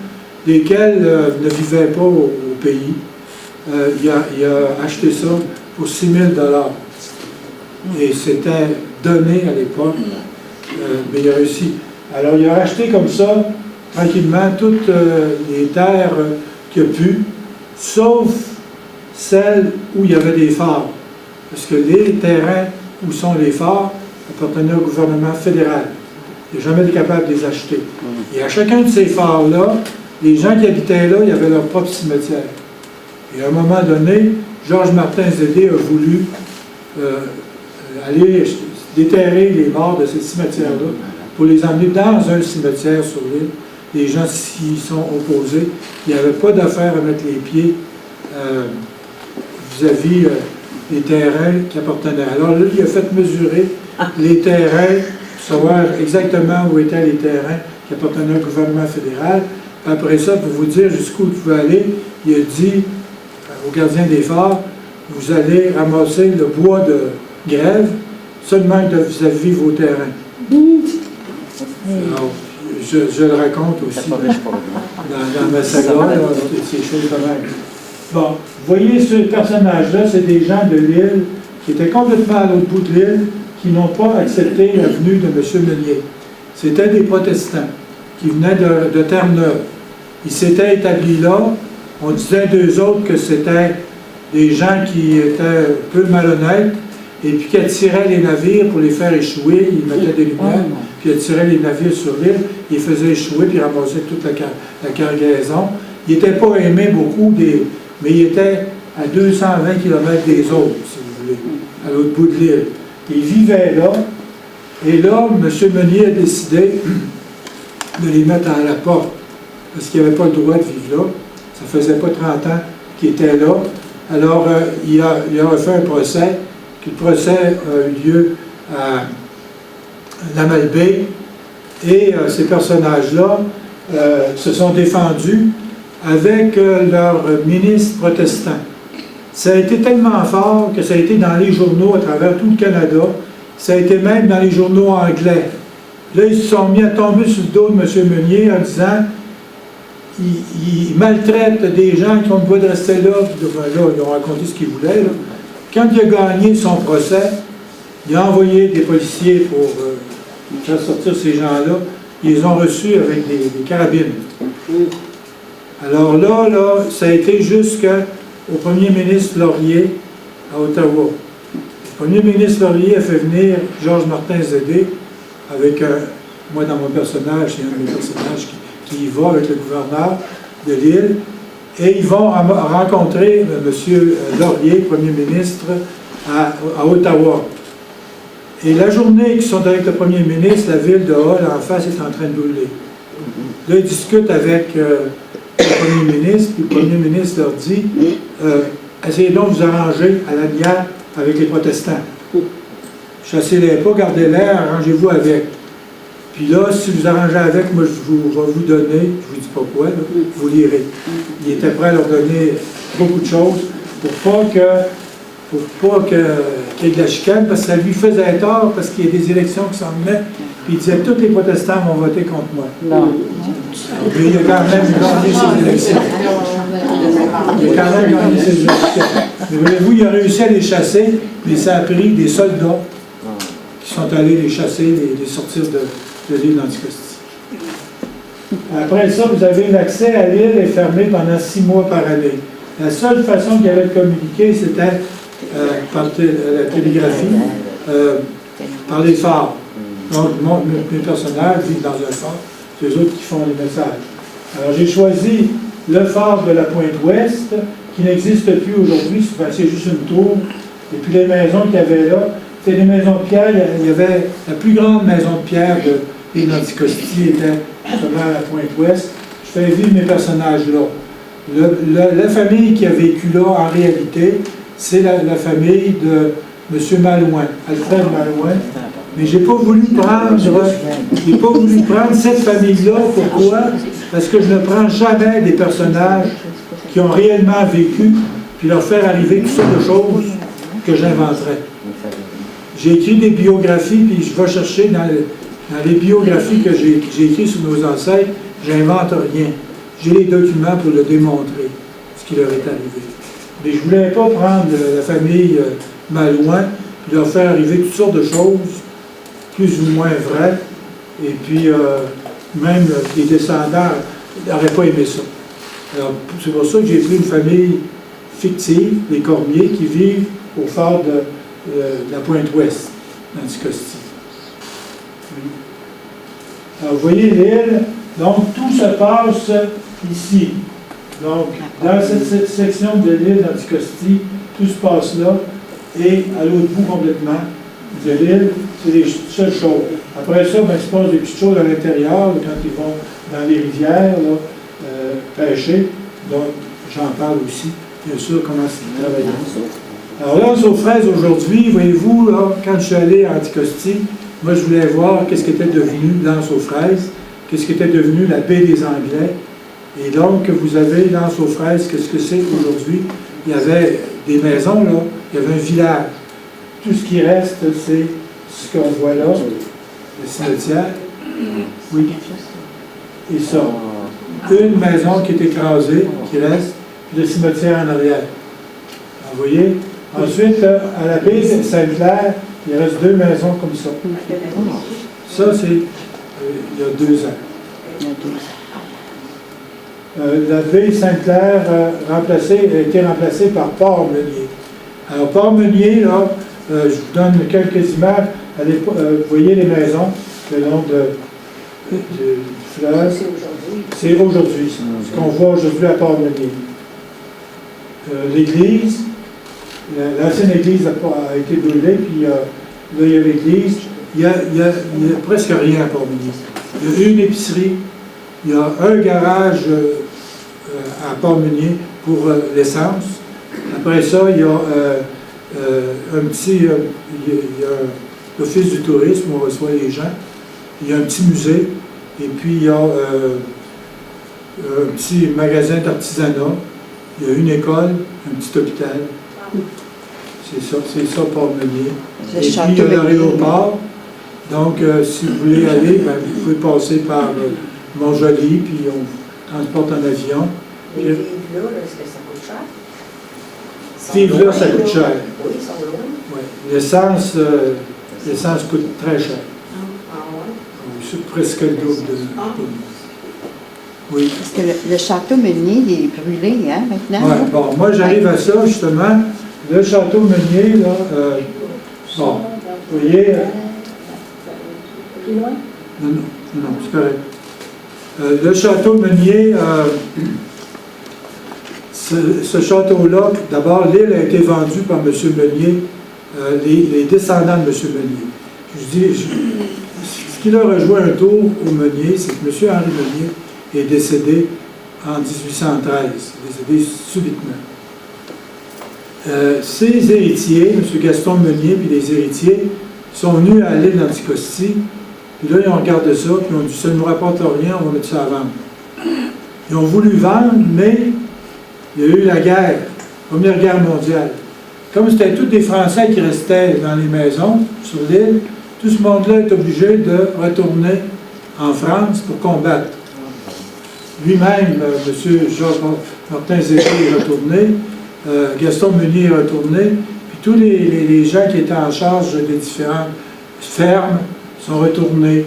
lesquelles ne vivaient pas au pays. Il a acheté ça pour 6 000 $. Et c'était donné à l'époque, mais il a réussi. Alors, il a racheté comme ça, tranquillement, toutes les terres qu'il a pu, sauf celles où il y avait des phares. Parce que les terrains où sont les phares appartenaient au gouvernement fédéral. Il n'a jamais été capable de les acheter. Et à chacun de ces phares-là, les gens qui habitaient là, il y avait leur propre cimetière. Et à un moment donné, Georges Martin-Zédé a voulu aller déterrer les morts de ces cimetières-là pour les emmener dans un cimetière sur l'île. Les gens s'y sont opposés. Il n'y avait pas d'affaire à mettre les pieds vis-à-vis des terrains qui appartenaient. Alors là, il a fait mesurer les terrains, pour savoir exactement où étaient les terrains qui appartenaient au gouvernement fédéral. Après ça, pour vous dire jusqu'où vous pouvez aller, il a dit aux gardiens des phares, vous allez ramasser le bois de grève seulement vis-à-vis vos terrains. Alors, je le raconte aussi dans ma saga, ces choses de même. Bon, vous voyez ce personnage-là, c'est des gens de l'île qui étaient complètement à l'autre bout de l'île, qui n'ont pas accepté la venue de M. Meunier. C'était des protestants qui venaient de Terre-Neuve. Ils s'étaient établis là. On disait d'eux autres que c'était des gens qui étaient un peu malhonnêtes et puis qui attiraient les navires pour les faire échouer. Ils mettaient des lumières, puis attiraient les navires sur l'île, ils faisaient échouer, puis ramassaient toute la cargaison. Ils n'étaient pas aimés beaucoup, mais ils étaient à 220 km des autres, si vous voulez, à l'autre bout de l'île. Ils vivaient là, et là, M. Meunier a décidé de les mettre à la porte, parce qu'il n'avait pas le droit de vivre là. Ça ne faisait pas 30 ans qu'il était là. Alors, il a fait un procès, puis le procès a eu lieu à la Malbaie, et ces personnages-là se sont défendus avec leur ministre protestant. Ça a été tellement fort que ça a été dans les journaux à travers tout le Canada, ça a été même dans les journaux anglais. Là, ils se sont mis à tomber sur le dos de M. Meunier en disant il maltraite des gens qui ont le droit de rester là. Là, ils ont raconté ce qu'ils voulaient. Là. Quand il a gagné son procès, il a envoyé des policiers pour faire sortir ces gens-là. Ils les ont reçus avec des carabines. Alors là, ça a été jusqu'au premier ministre Laurier à Ottawa. Le premier ministre Laurier a fait venir Georges Martin-Zédé avec moi dans mon personnage, c'est un de mes personnages qui y va avec le gouverneur de l'île, et ils vont rencontrer M. Laurier, premier ministre, à Ottawa. Et la journée qu'ils sont avec le premier ministre, la ville de Hull en face est en train de brûler. Là, ils discutent avec au premier ministre, puis le premier ministre leur dit essayez donc de vous arranger à l'amiable avec les protestants. Chassez-les pas, gardez-les, arrangez-vous avec. Puis là, si vous arrangez avec, moi, je vais vous donner, je ne vous dis pas quoi, là, vous lirez. Il était prêt à leur donner beaucoup de choses pour pas qu'il y ait de la chicane, parce que ça lui faisait tort, parce qu'il y a des élections qui s'en venaient, puis il disait tous les protestants vont voter contre moi. Non. Mais il a quand même gagné ses élections. Il a quand même gagné ses élections. Mais voyez-vous, il a réussi à les chasser, mais ça a pris des soldats qui sont allés les chasser, les sortir de l'île d'Anticosti. Après ça, vous avez l'accès à l'île est fermé pendant 6 mois par année. La seule façon qu'il y avait de communiquer, c'était par la télégraphie, par les phares. Donc, mes personnages vivent dans un phare, c'est eux autres qui font les messages. Alors, j'ai choisi le phare de la pointe ouest, qui n'existe plus aujourd'hui, c'est juste une tour. Et puis les maisons qu'il y avait là, c'était des maisons de pierre, il y avait la plus grande maison de pierre de l'île d'Anticosti était justement à la pointe ouest. Je fais vivre mes personnages là. La famille qui a vécu là, en réalité, c'est la famille de M. Malouin, Alfred Malouin. Mais je n'ai pas voulu prendre cette famille-là. Pourquoi? Parce que je ne prends jamais des personnages qui ont réellement vécu, puis leur faire arriver toutes sortes de choses que j'inventerais. J'ai écrit des biographies, puis je vais chercher dans les biographies que j'ai écrites sur nos ancêtres, j'invente rien. J'ai les documents pour le démontrer, ce qui leur est arrivé. Mais je ne voulais pas prendre la famille Malouin, puis leur faire arriver toutes sortes de choses, plus ou moins vraies, et puis même les descendants n'auraient pas aimé ça. Alors, c'est pour ça que j'ai pris une famille fictive, les Cormier, qui vivent au phare de la pointe ouest, d'Anticosti. Oui. Alors, vous voyez l'île, donc tout se passe ici. Donc, dans cette section de l'île d'Anticosti, tout se passe là, et à l'autre bout complètement de l'île, c'est les seules choses. Après ça, il se passe des petites choses à l'intérieur, quand ils vont dans les rivières, là, pêcher. Donc, j'en parle aussi, bien sûr, comment c'est travaillé. Alors là, aux fraises aujourd'hui, voyez-vous, là, quand je suis allé à Anticosti, moi, je voulais voir qu'est-ce qui était devenu l'Anse aux fraises, qu'est-ce qui était devenu la baie des Anglais. Et donc, vous avez l'Anse aux fraises, qu'est-ce que c'est aujourd'hui? Il y avait des maisons, là, il y avait un village. Tout ce qui reste, c'est ce qu'on voit là, le cimetière. Oui. Et ça. Une maison qui est écrasée, qui reste, puis le cimetière en arrière. Alors, vous voyez? Ensuite, à la baie de Sainte-Claire, il reste 2 maisons comme ça. Ça, c'est il y a 2 ans. La baie Sainte-Claire a été remplacée par Port-Meunier. Alors, Port-Meunier, là, je vous donne quelques images. Vous voyez les maisons le long du fleuve. C'est aujourd'hui, ce qu'on voit aujourd'hui à Port-Meunier. L'église, l'ancienne église a été brûlée, puis là, il y a l'église. Il y a presque rien à Port-Meunier. Il y a une épicerie, il y a un garage à Port-Meunier pour l'essence. Après ça, il y a il y a l'office du tourisme où on reçoit les gens. Il y a un petit musée. Et puis, il y a un petit magasin d'artisanat. Il y a une école, un petit hôpital. C'est ça, Port-Meunier. Et puis, il y a l'aéroport. Donc, si vous voulez aller, ben, vous pouvez passer par Montjoly, puis on transporte en avion. Mais vivre là, est-ce que ça coûte cher? Vivre là, ça coûte cher. Oui, ils sont loin. Oui. L'essence coûte très cher. Ah ouais? C'est presque le double de... Oui. Parce que le château Meunier, il est brûlé, hein, maintenant? Oui, bon, moi, j'arrive à ça, justement. Le château Meunier, là, bon, vous voyez... Plus loin? Non, c'est correct. Le château Meunier, ce château-là, d'abord, l'île a été vendue par M. Meunier, les descendants de M. Meunier. Je dis, ce qui leur a joué un tour au Meunier, c'est que M. Henri Meunier est décédé en 1813. Il est décédé subitement. Ses héritiers, M. Gaston Meunier, puis les héritiers, sont venus à l'île d'Anticosti, puis là, ils ont regardé ça, puis ils ont dit, ça ne nous rapporte rien, on va mettre ça à vendre. Ils ont voulu vendre, mais il y a eu la guerre, Première Guerre mondiale. Comme c'était tous des Français qui restaient dans les maisons, sur l'île, tout ce monde-là est obligé de retourner en France pour combattre. Lui-même, M. Georges Martin-Zéry est retourné, Gaston Meunier est retourné, puis tous les gens qui étaient en charge des différentes fermes sont retournés.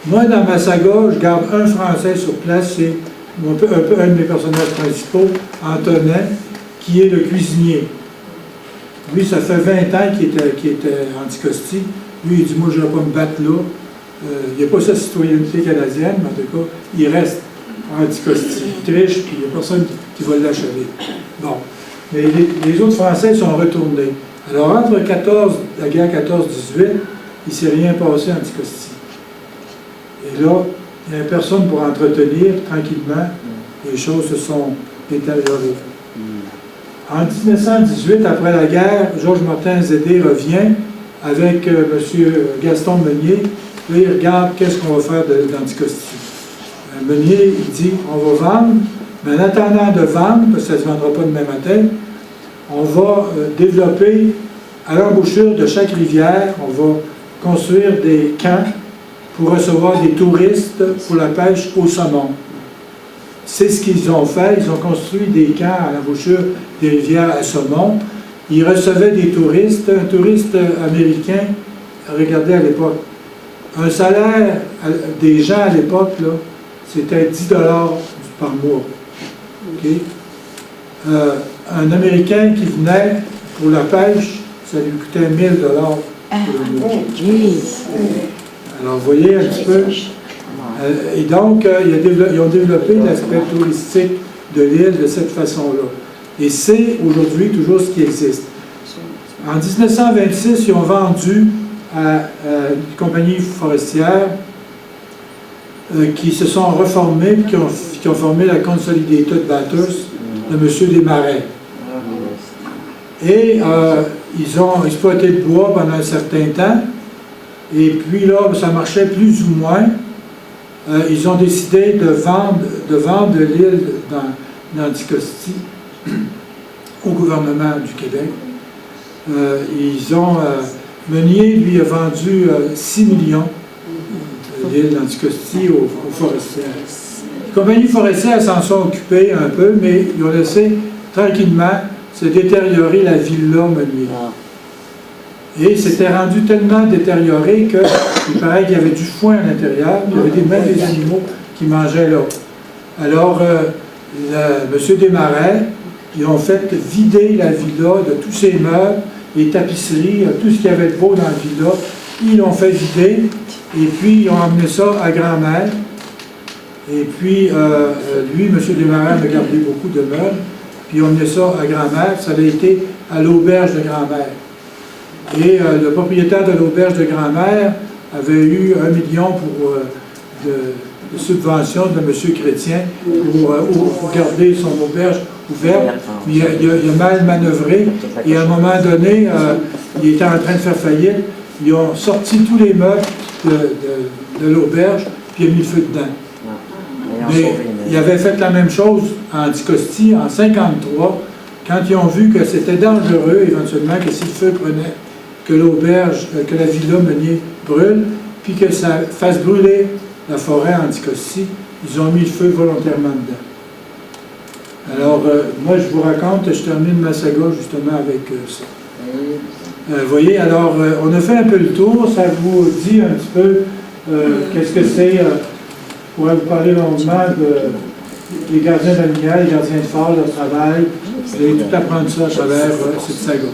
Moi, dans ma saga, je garde un Français sur place, c'est un de mes personnages principaux, Antonin, qui est le cuisinier. Lui, ça fait 20 ans qu'il était Anticosti. Lui, il dit, moi, je ne vais pas me battre là. Il n'a pas sa citoyenneté canadienne, mais en tout cas, il reste Anticosti. Il triche, puis il n'y a personne qui va l'achever. Bon. Mais les autres Français sont retournés. Alors, entre la guerre 14-18, il ne s'est rien passé à Anticosti. Et là, il n'y a personne pour entretenir tranquillement. Les choses se sont détériorées. En 1918, après la guerre, Georges Martin-Zédé revient avec M. Gaston Meunier. Là, il regarde qu'est-ce qu'on va faire d'Anticosti. Meunier, il dit, on va vendre, mais en attendant de vendre, parce que ça ne se vendra pas demain matin, on va développer à l'embouchure de chaque rivière, on va construire des camps pour recevoir des touristes pour la pêche au saumon. C'est ce qu'ils ont fait. Ils ont construit des camps à l'embouchure des rivières à saumon. Ils recevaient des touristes. Un touriste américain, regardez à l'époque, un salaire des gens à l'époque, c'était 10 $ par mois. Okay? Un Américain qui venait pour la pêche, ça lui coûtait 1000 $ pour le mois. Alors, vous voyez un petit peu. Et donc, ils ont développé l'aspect touristique de l'île de cette façon-là. Et c'est aujourd'hui toujours ce qui existe. En 1926, ils ont vendu à une compagnie forestière qui se sont reformés, qui ont formé la Consolidated Bathurst de M. Desmarais. Et ils ont exploité le bois pendant un certain temps. Et puis là, ça marchait plus ou moins. Ils ont décidé de vendre l'île d'Anticosti au gouvernement du Québec. Meunier, lui, a vendu 6 millions l'île d'Anticosti aux forestières. Les compagnies forestières s'en sont occupées un peu, mais ils ont laissé tranquillement se détériorer la villa Meunier. Et c'était rendu tellement détérioré qu'il paraît qu'il y avait du foin à l'intérieur, il y avait même des animaux qui mangeaient là. Alors, M. Desmarais, ils ont fait vider la villa de tous ses meubles, les tapisseries, tout ce qu'il y avait de beau dans la villa. Ils l'ont fait vider, et puis ils ont emmené ça à grand-mère. Et puis, lui, M. Desmarais, a gardé beaucoup de meubles, puis ils ont emmené ça à grand-mère. Ça a été à l'auberge de grand-mère. Et le propriétaire de l'auberge de grand-mère avait eu 1 million de subvention de M. Chrétien pour garder son auberge ouverte. Mais il a mal manœuvré et à un moment donné, il était en train de faire faillite. Ils ont sorti tous les meubles de l'auberge puis il a mis le feu dedans. Mais il avait fait la même chose à Anticosti en 1953 quand ils ont vu que c'était dangereux éventuellement que si le feu prenait, que l'auberge, que la villa Meunier brûle, puis que ça fasse brûler la forêt à Anticosti, ils ont mis le feu volontairement dedans. Alors, moi, je vous raconte, je termine ma saga justement avec ça. Vous voyez, alors, on a fait un peu le tour, ça vous dit un petit peu qu'est-ce que c'est, je pourrais vous parler longuement des gardiens de la lumière, les gardiens de phare, leur travail, vous allez tout apprendre ça à travers cette saga.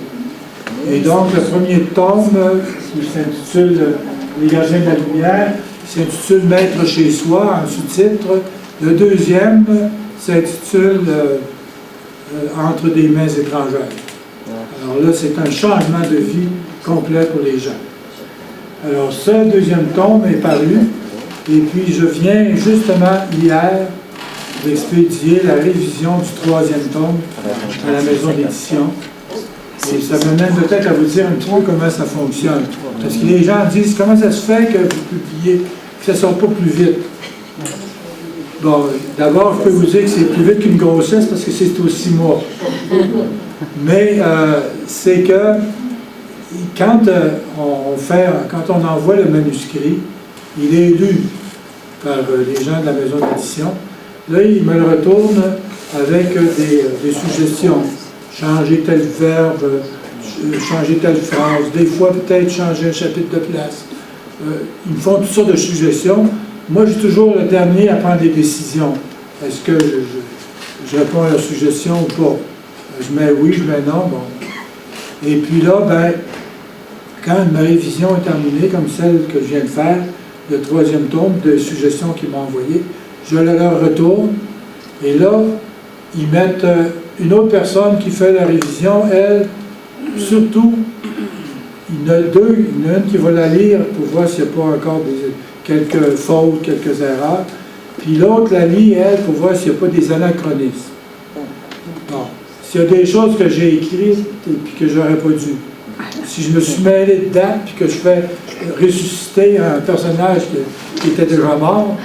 Et donc, le premier tome, qui s'intitule Les gardiens de la lumière, s'intitule Maître chez soi, en sous-titre. Le deuxième s'intitule Entre des mains étrangères. Alors là, c'est un changement de vie complet pour les gens. Alors, ce deuxième tome est paru, et puis je viens justement hier d'expédier la révision du 3e tome à la maison d'édition. Et ça me mène peut-être à vous dire un petit peu comment ça fonctionne. Parce que les gens disent, comment ça se fait que vous publiez, que ça ne sort pas plus vite? Bon, d'abord, je peux vous dire que c'est plus vite qu'une grossesse parce que c'est aux 6 mois. Mais c'est que quand on envoie le manuscrit, il est lu par les gens de la maison d'édition. Là, ils me le retournent avec des suggestions. Changer tel verbe, changer telle phrase, des fois peut-être changer un chapitre de place. Ils me font toutes sortes de suggestions. Moi, je suis toujours le dernier à prendre des décisions. Est-ce que je réponds à leurs suggestions ou pas? Je mets oui, je mets non. Bon. Et puis là, ben, quand ma révision est terminée, comme celle que je viens de faire, le 3e tome de suggestions qu'ils m'ont envoyées, je leur retourne. Et là, ils mettent une autre personne qui fait la révision, elle, surtout, il y en a deux, il y en a une qui va la lire pour voir s'il n'y a pas encore quelques fautes, quelques erreurs, puis l'autre la lit, elle, pour voir s'il n'y a pas des anachronismes. Bon. S'il y a des choses que j'ai écrites et puis que je n'aurais pas dû, si je me suis mêlé de date puis que je fais ressusciter un personnage qui était déjà mort,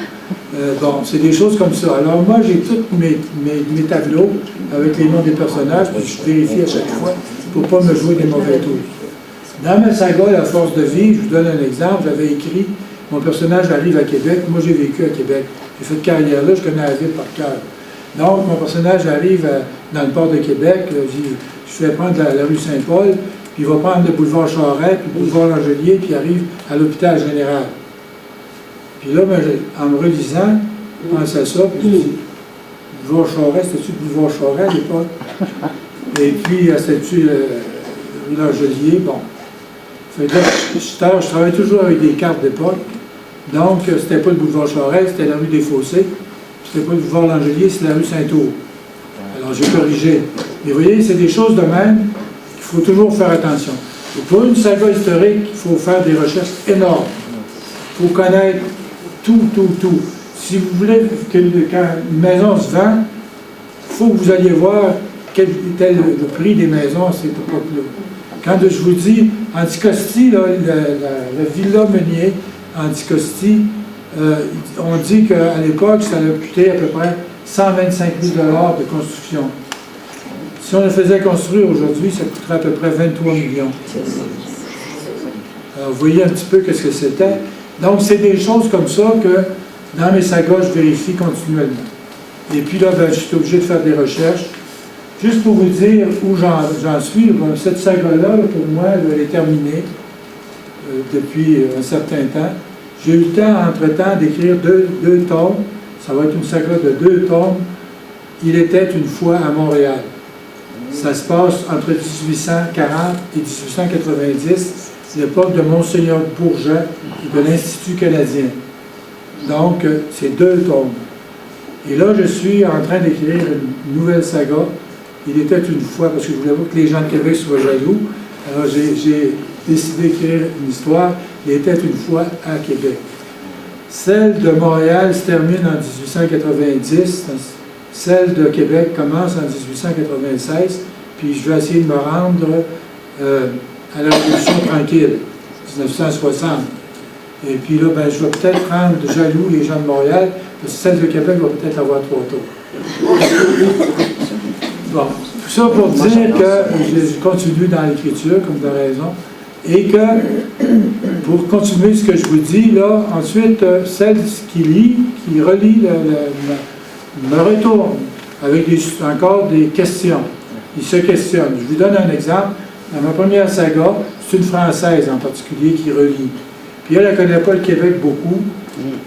bon, c'est des choses comme ça. Alors moi, j'ai tous mes tableaux avec les noms des personnages, puis je vérifie à chaque fois pour ne pas me jouer des mauvais tours. Dans ma saga, La force de vivre, je vous donne un exemple, j'avais écrit, mon personnage arrive à Québec, moi j'ai vécu à Québec, j'ai fait de carrière là, je connais la ville par cœur. Donc, mon personnage arrive dans le port de Québec, je fais prendre la rue Saint-Paul, puis il va prendre le boulevard Charest, puis le boulevard Langelier, puis il arrive à l'hôpital général. Puis là, ben, en me relisant, je pense à ça, puis je dis, boulevard Charest, c'était-tu le boulevard Charest à l'époque? Et puis, c'était-tu rue Langelier? Bon. Fait que là, je travaille toujours avec des cartes d'époque. Donc, c'était pas le boulevard Charest, c'était la rue des Fossés. C'était pas le boulevard Langelier, c'est la rue Saint-Ours. Alors, j'ai corrigé. Mais vous voyez, c'est des choses de même qu'il faut toujours faire attention. Et pour une saga historique, il faut faire des recherches énormes. Il faut connaître tout. Si vous voulez quand une maison se vend, il faut que vous alliez voir quel était le prix des maisons à cette époque-là. Quand je vous dis, Anticosti, là, la villa Meunier, Anticosti, on dit qu'à l'époque, ça a coûté à peu près 125 000 $ de construction. Si on le faisait construire aujourd'hui, ça coûterait à peu près 23 millions. Alors, vous voyez un petit peu qu'est-ce que c'était. Donc, c'est des choses comme ça que, dans mes sagas, je vérifie continuellement. Et puis là, ben, je suis obligé de faire des recherches. Juste pour vous dire où j'en suis, bon, cette saga-là, pour moi, elle est terminée depuis un certain temps. J'ai eu le temps, entre-temps, d'écrire deux tomes. Ça va être une saga de 2 tomes. Il était une fois à Montréal. Ça se passe entre 1840 et 1890, l'époque de Monseigneur Bourget et de l'Institut canadien. Donc, c'est 2 tomes. Et là, je suis en train d'écrire une nouvelle saga. Il était une fois, parce que je voulais pas que les gens de Québec soient jaloux, alors j'ai décidé d'écrire une histoire. Il était une fois à Québec. Celle de Montréal se termine en 1890. Celle de Québec commence en 1896. Puis je vais essayer de me rendre à la Révolution tranquille, 1960. Et puis là, ben, je vais peut-être rendre jaloux les gens de Montréal, parce que celle de Québec va peut-être avoir 3 tours. Bon, tout ça pour dire que je continue dans l'écriture, comme de raison, et que, pour continuer ce que je vous dis, là, ensuite, celle qui relit, me retourne avec encore des questions. Il se questionne. Je vous donne un exemple. Dans ma première saga, c'est une Française en particulier qui relit. Puis elle ne connaît pas le Québec beaucoup.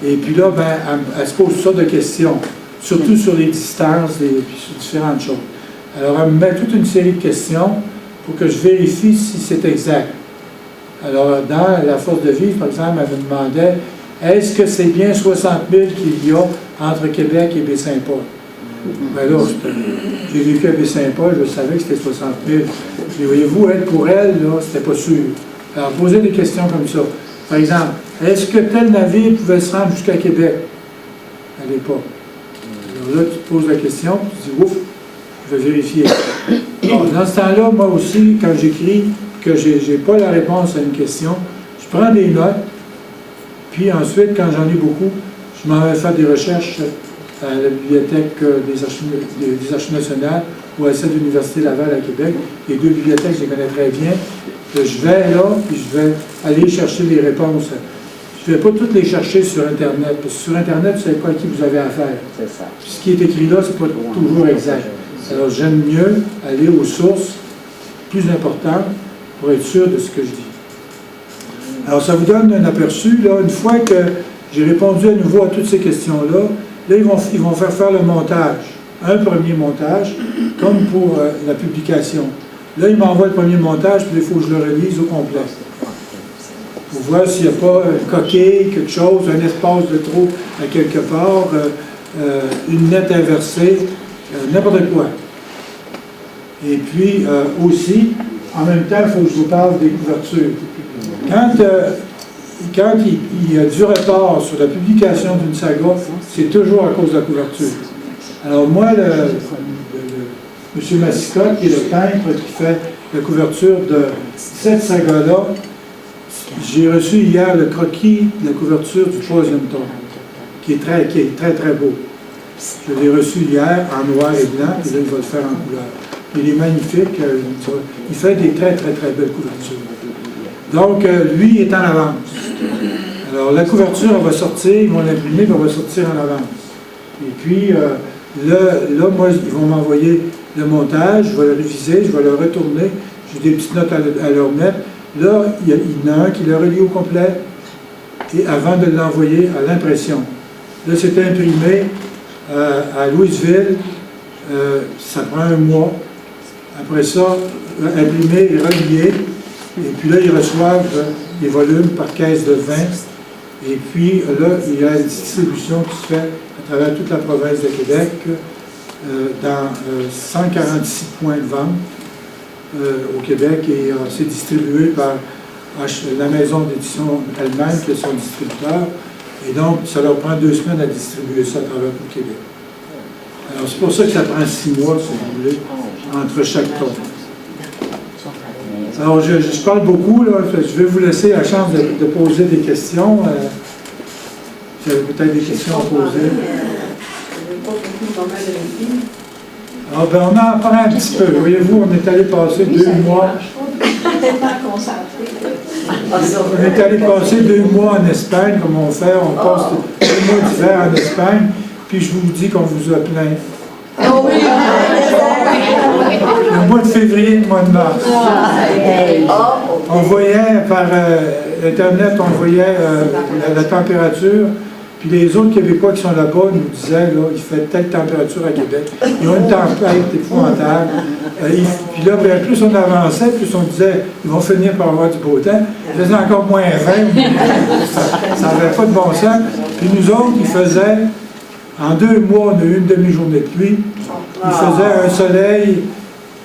Et puis là, ben, elle se pose toutes sortes de questions, surtout sur les distances et puis sur différentes choses. Alors, elle me met toute une série de questions pour que je vérifie si c'est exact. Alors, dans La force de vivre, par exemple, elle me demandait, est-ce que c'est bien 60 000 qu'il y a entre Québec et Baie-Saint-Paul? Ben là, j'ai vécu à Baie-Saint-Paul, je savais que c'était 60 000. Mais voyez-vous, pour elle, là, c'était pas sûr. Alors, poser des questions comme ça. Par exemple, est-ce que tel navire pouvait se rendre jusqu'à Québec à l'époque? Alors là, tu te poses la question, tu te dis, ouf, je vais vérifier. Bon, dans ce temps-là, moi aussi, quand j'écris que je n'ai pas la réponse à une question, je prends des notes, puis ensuite, quand j'en ai beaucoup, je m'en vais faire des recherches à la bibliothèque des Archives nationales ou à celle de l'Université Laval à Québec. Les deux bibliothèques, je les connais très bien. Je vais là, puis je vais aller chercher les réponses. Je ne vais pas toutes les chercher sur Internet, parce que sur Internet, vous ne savez pas à qui vous avez affaire. C'est ça. Puis ce qui est écrit là, ce n'est pas toujours exact. Alors j'aime mieux aller aux sources plus importantes pour être sûr de ce que je dis. Alors ça vous donne un aperçu, là, une fois que j'ai répondu à nouveau à toutes ces questions-là, là ils vont faire le montage, un premier montage, comme pour la publication. Là, ils m'envoient le premier montage, puis il faut que je le relise au complet. Pour voir s'il n'y a pas une coquille, quelque chose, un espace de trop à quelque part, une lettre inversée, n'importe quoi. Et puis, aussi, en même temps, il faut que je vous parle des couvertures. Quand il y a du retard sur la publication d'une saga, c'est toujours à cause de la couverture. Alors moi, M. Massicotte, qui est le peintre qui fait la couverture de cette saga-là, j'ai reçu hier le croquis de la couverture du 3e tome, qui est très beau. Je l'ai reçu hier en noir et blanc, et là, il va le faire en couleur. Il est magnifique, il fait des très belles couvertures. Donc, lui est en avance. Alors, la couverture, elle va sortir, ils vont l'imprimer, elle va sortir en avance. Et puis, là, moi, ils vont m'envoyer le montage, je vais le réviser, je vais le retourner, j'ai des petites notes à leur mettre. Là, il y en a un qui le relie au complet, et avant de l'envoyer à l'impression. Là, c'est imprimé à Louisville, ça prend un mois. Après ça, imprimé et relié. Et puis là, ils reçoivent les volumes par caisse de 20. Et puis là, il y a une distribution qui se fait à travers toute la province de Québec, dans 146 points de vente au Québec. Et c'est distribué par la maison d'édition elle-même, qui est son distributeur. Et donc, ça leur prend 2 semaines à distribuer ça à travers tout le Québec. Alors, c'est pour ça que ça prend 6 mois, si vous voulez, entre chaque tome. Alors, je parle beaucoup, là, je vais vous laisser la chance de poser des questions. Vous avez peut-être des questions à poser. Alors, ben, on en apprend un petit peu. Voyez-vous, on est allé passer 2 mois. On est allé passer 2 mois en Espagne, comme on fait. On passe 2 mois d'hiver en Espagne, puis je vous dis qu'on vous a plaint. Le mois de février, le mois de mars. On voyait par Internet, on voyait la température, puis les autres Québécois qui sont là-bas nous disaient, là, il fait telle température à Québec. Ils ont une tempête épouvantable. Puis là, bien, plus on avançait, plus on disait, ils vont finir par avoir du beau temps. Il faisait encore moins 20. Ça n'avait pas de bon sens. Puis nous autres, ils faisaient, en 2 mois, on a eu une demi-journée de pluie. Il faisait un soleil,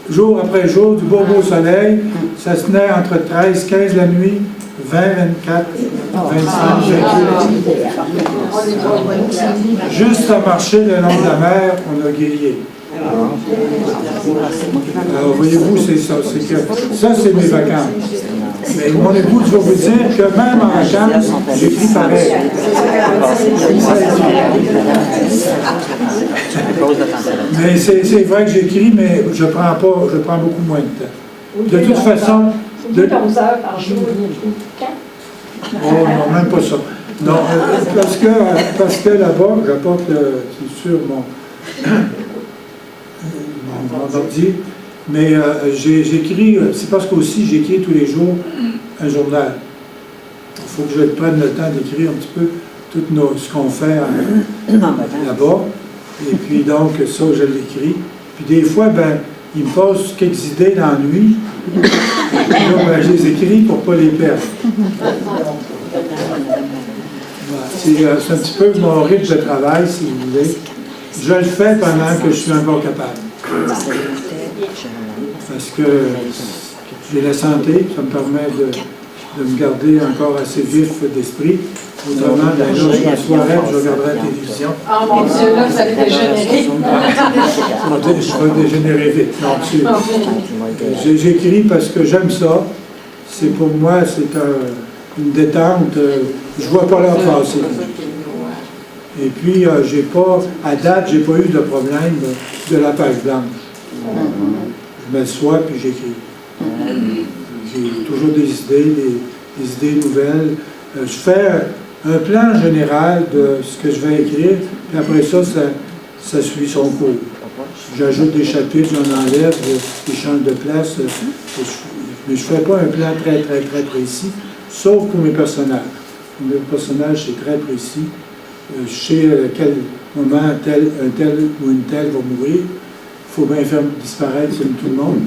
jour après jour, du beau soleil. Ça se tenait entre 13, 15 la nuit, 20, 24, 25, 28. Juste à marcher le long de la mer, on a grillé. Alors, voyez-vous, c'est ça. Ça, c'est mes vacances. Mais mon épouse va vous dire que même en vacances, j'écris pareil. Mais c'est vrai que j'écris, mais je prends beaucoup moins de temps. De toute façon... 11 heures par jour. Oh non, même pas ça. Non, parce que là-bas, j'apporte, c'est sûr, mon ordi, mais j'écris, c'est parce qu'aussi j'écris tous les jours un journal. Il faut que je prenne le temps d'écrire un petit peu tout ce qu'on fait là-bas. Et puis donc, ça, je l'écris. Puis des fois, ben, il me passe quelques idées dans la nuit. Là, ben, je les écris pour ne pas les perdre. C'est un petit peu mon rythme de travail, si vous voulez. Je le fais pendant que je suis encore capable. Parce que j'ai la santé, ça me permet de me garder encore assez vif d'esprit. Autrement, ben là, je m'assoirais, je regarderais la télévision. Oh mon Dieu, là, vous allez dégénérer. Je vais dégénérer vite. J'écris parce que j'aime ça. C'est pour moi, c'est une détente. Je ne vois pas l'heure passer. Et puis, à date, j'ai pas eu de problème de la page blanche. Je m'assois puis j'écris. J'ai toujours des idées nouvelles. Je fais un plan général de ce que je vais écrire, puis après ça suit son cours. J'ajoute des chapitres, j'en enlève, je change de place, mais je ne fais pas un plan très précis, sauf pour mes personnages. Pour mes personnages, c'est très précis. Je sais à quel moment un tel ou une telle va mourir. Il faut bien faire disparaître tout le monde.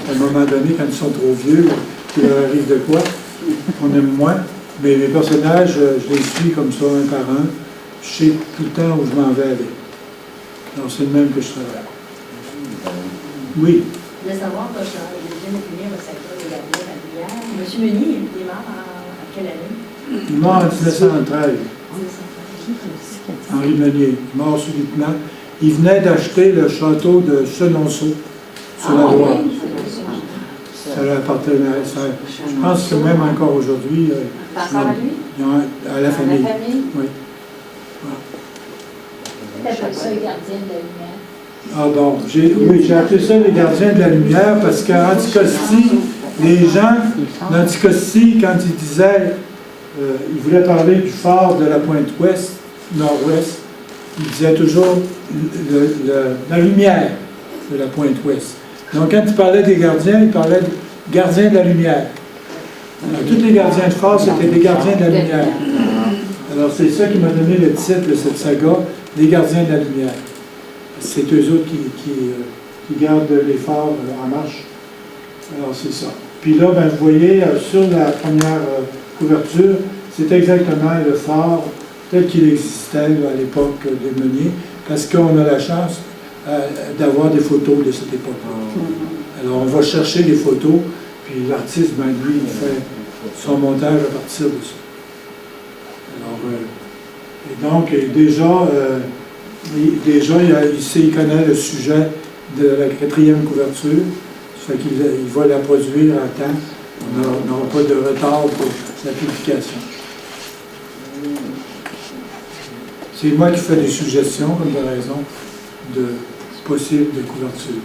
À un moment donné, quand ils sont trop vieux, il leur arrive de quoi, on aime moins. Mais mes personnages, je les suis comme ça, un par un. Je sais tout le temps où je m'en vais avec. Alors, c'est le même que je travaille. Oui. Je voulais savoir, quand je viens de finir le secteur de la bière, M. Meunier, il est mort en quelle année? Il est mort en 1913. Henri Meunier, mort subitement. Il venait d'acheter le château de Chenonceau, sur la Loire. Ça lui appartenait. Je pense que même encore aujourd'hui, à la famille. Oui. Peut-être ça, les gardiens de la lumière. Ah bon, j'ai appelé ça les gardiens de la lumière parce qu'à Anticosti, les gens d'Anticosti, quand ils disaient, ils voulaient parler du phare de la pointe ouest, nord-ouest, ils disaient toujours la lumière de la pointe ouest. Donc quand ils parlaient des gardiens, ils parlaient des gardiens de la lumière. Alors, tous les gardiens de phare, c'était des gardiens de la lumière. Alors c'est ça qui m'a donné le titre de cette saga, les gardiens de la lumière. C'est eux autres qui gardent les phares en marche. Alors, c'est ça. Puis là, ben, vous voyez, sur la première couverture, c'est exactement le phare tel qu'il existait à l'époque de Meunier, parce qu'on a la chance d'avoir des photos de cette époque-là. Alors, on va chercher les photos, puis l'artiste, ben, lui, il fait son montage à partir de ça. Alors, et donc, déjà, il connaît le sujet de la 4e couverture, ça fait qu'il va la produire à temps. On n'aura pas de retard pour sa publication. C'est moi qui fais des suggestions, comme de raison, de possibles de couverture.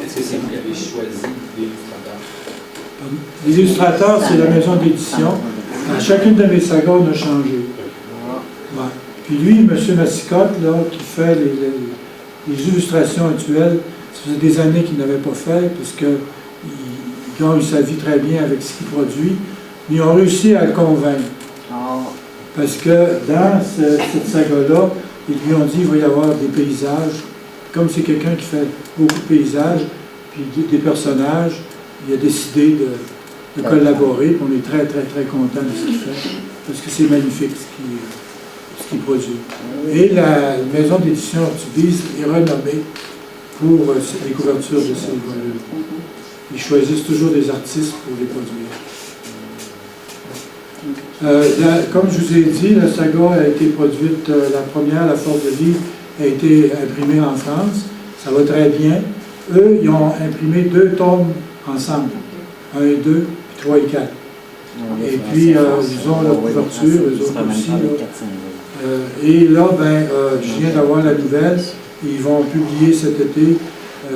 Est-ce que c'est vous qui avez choisi l'illustrateur? L'illustrateur, c'est la maison d'édition. À chacune de mes sagas, on a changé. Ouais. Puis lui, M. Massicotte, là, qui fait les illustrations actuelles, ça faisait des années qu'il n'avait pas fait, parce qu'il gagne sa vie très bien avec ce qu'il produit, mais ils ont réussi à le convaincre. Parce que dans cette saga-là, ils lui ont dit qu'il va y avoir des paysages. Comme c'est quelqu'un qui fait beaucoup de paysages, puis des personnages, il a décidé de collaborer, puis on est très content de ce qu'il fait, parce que c'est magnifique ce qu'il produit. Et la maison d'édition Ortubise est renommée pour les couvertures de ces volumes. Ils choisissent toujours des artistes pour les produire. Comme je vous ai dit, la saga a été produite, la première, La Force de Vie, a été imprimée en France. Ça va très bien. Eux, ils ont imprimé 2 tomes ensemble. 1 et 2, puis 3 et 4. Et puis, ils ont leur couverture, eux autres aussi. Et là, je viens d'avoir la nouvelle. Ils vont publier cet été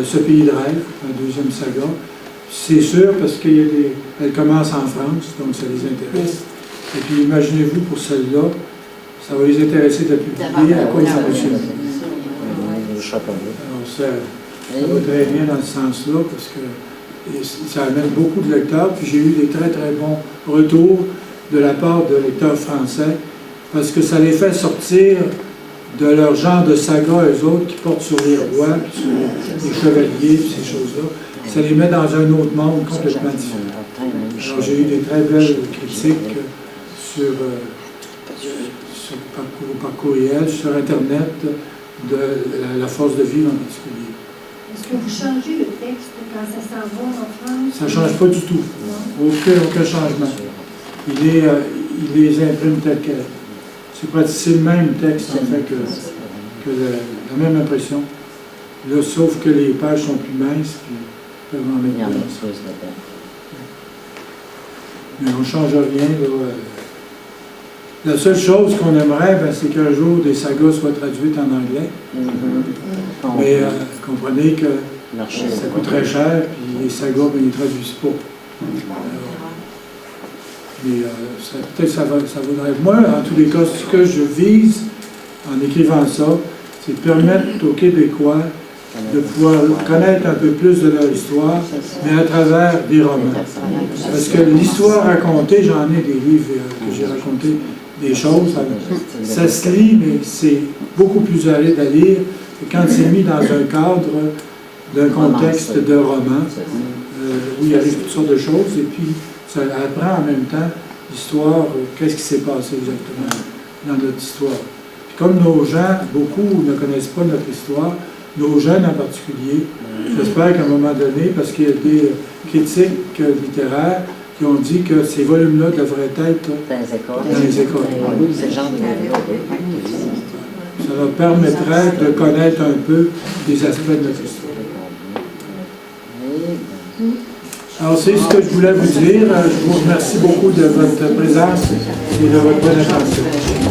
Ce Pays de Rêve, la 2e saga. C'est sûr parce qu'elle commence en France, donc ça les intéresse. Et puis imaginez-vous pour celle-là, ça va les intéresser de la publier à quoi ils sont reçus. Alors ça va très bien dans ce sens-là parce que ça amène beaucoup de lecteurs. Puis j'ai eu des très bons retours de la part de lecteurs français parce que ça les fait sortir de leur genre de saga, eux autres, qui portent sur les rois, puis sur les chevaliers, puis ces choses-là. Ça les met dans un autre monde complètement différent. Alors j'ai eu des très belles critiques par courriel, sur Internet, de la Force de Vie en particulier. Est-ce que vous changez le texte quand ça s'en va en France? Ça ne change pas du tout. Aucun changement. il les imprime tels quels. C'est le même texte, en fait, que la même impression. Là, sauf que les pages sont plus minces, puis ils peuvent en mettre Il y en a plus. plus là-dedans. Mais on ne change rien. Là. La seule chose qu'on aimerait, ben, c'est qu'un jour, des sagas soient traduites en anglais. Mais comprenez que Marché, ça coûte très cher, puis les sagas, ben, ils ne traduisent pas. Mais peut-être ça vaudrait. Moi, en tous les cas, ce que je vise en écrivant ça, c'est de permettre aux Québécois de pouvoir connaître un peu plus de leur histoire, mais à travers des romans. Parce que l'histoire racontée, j'en ai des livres que j'ai raconté des choses, ça se lit, mais c'est beaucoup plus aride à lire que quand c'est mis dans un cadre d'un contexte de roman, où il arrive toutes sortes de choses, et puis ça apprend en même temps l'histoire, qu'est-ce qui s'est passé exactement dans notre histoire. Puis comme nos gens, beaucoup ne connaissent pas notre histoire, nos jeunes en particulier, j'espère qu'à un moment donné, parce qu'il y a des critiques littéraires qui ont dit que ces volumes-là devraient être dans les écoles. dans les écoles. Oui, c'est le genre de Ça leur permettrait de connaître un peu des aspects de notre histoire. Alors, c'est ce que je voulais vous dire. Je vous remercie beaucoup de votre présence et de votre bonne attention.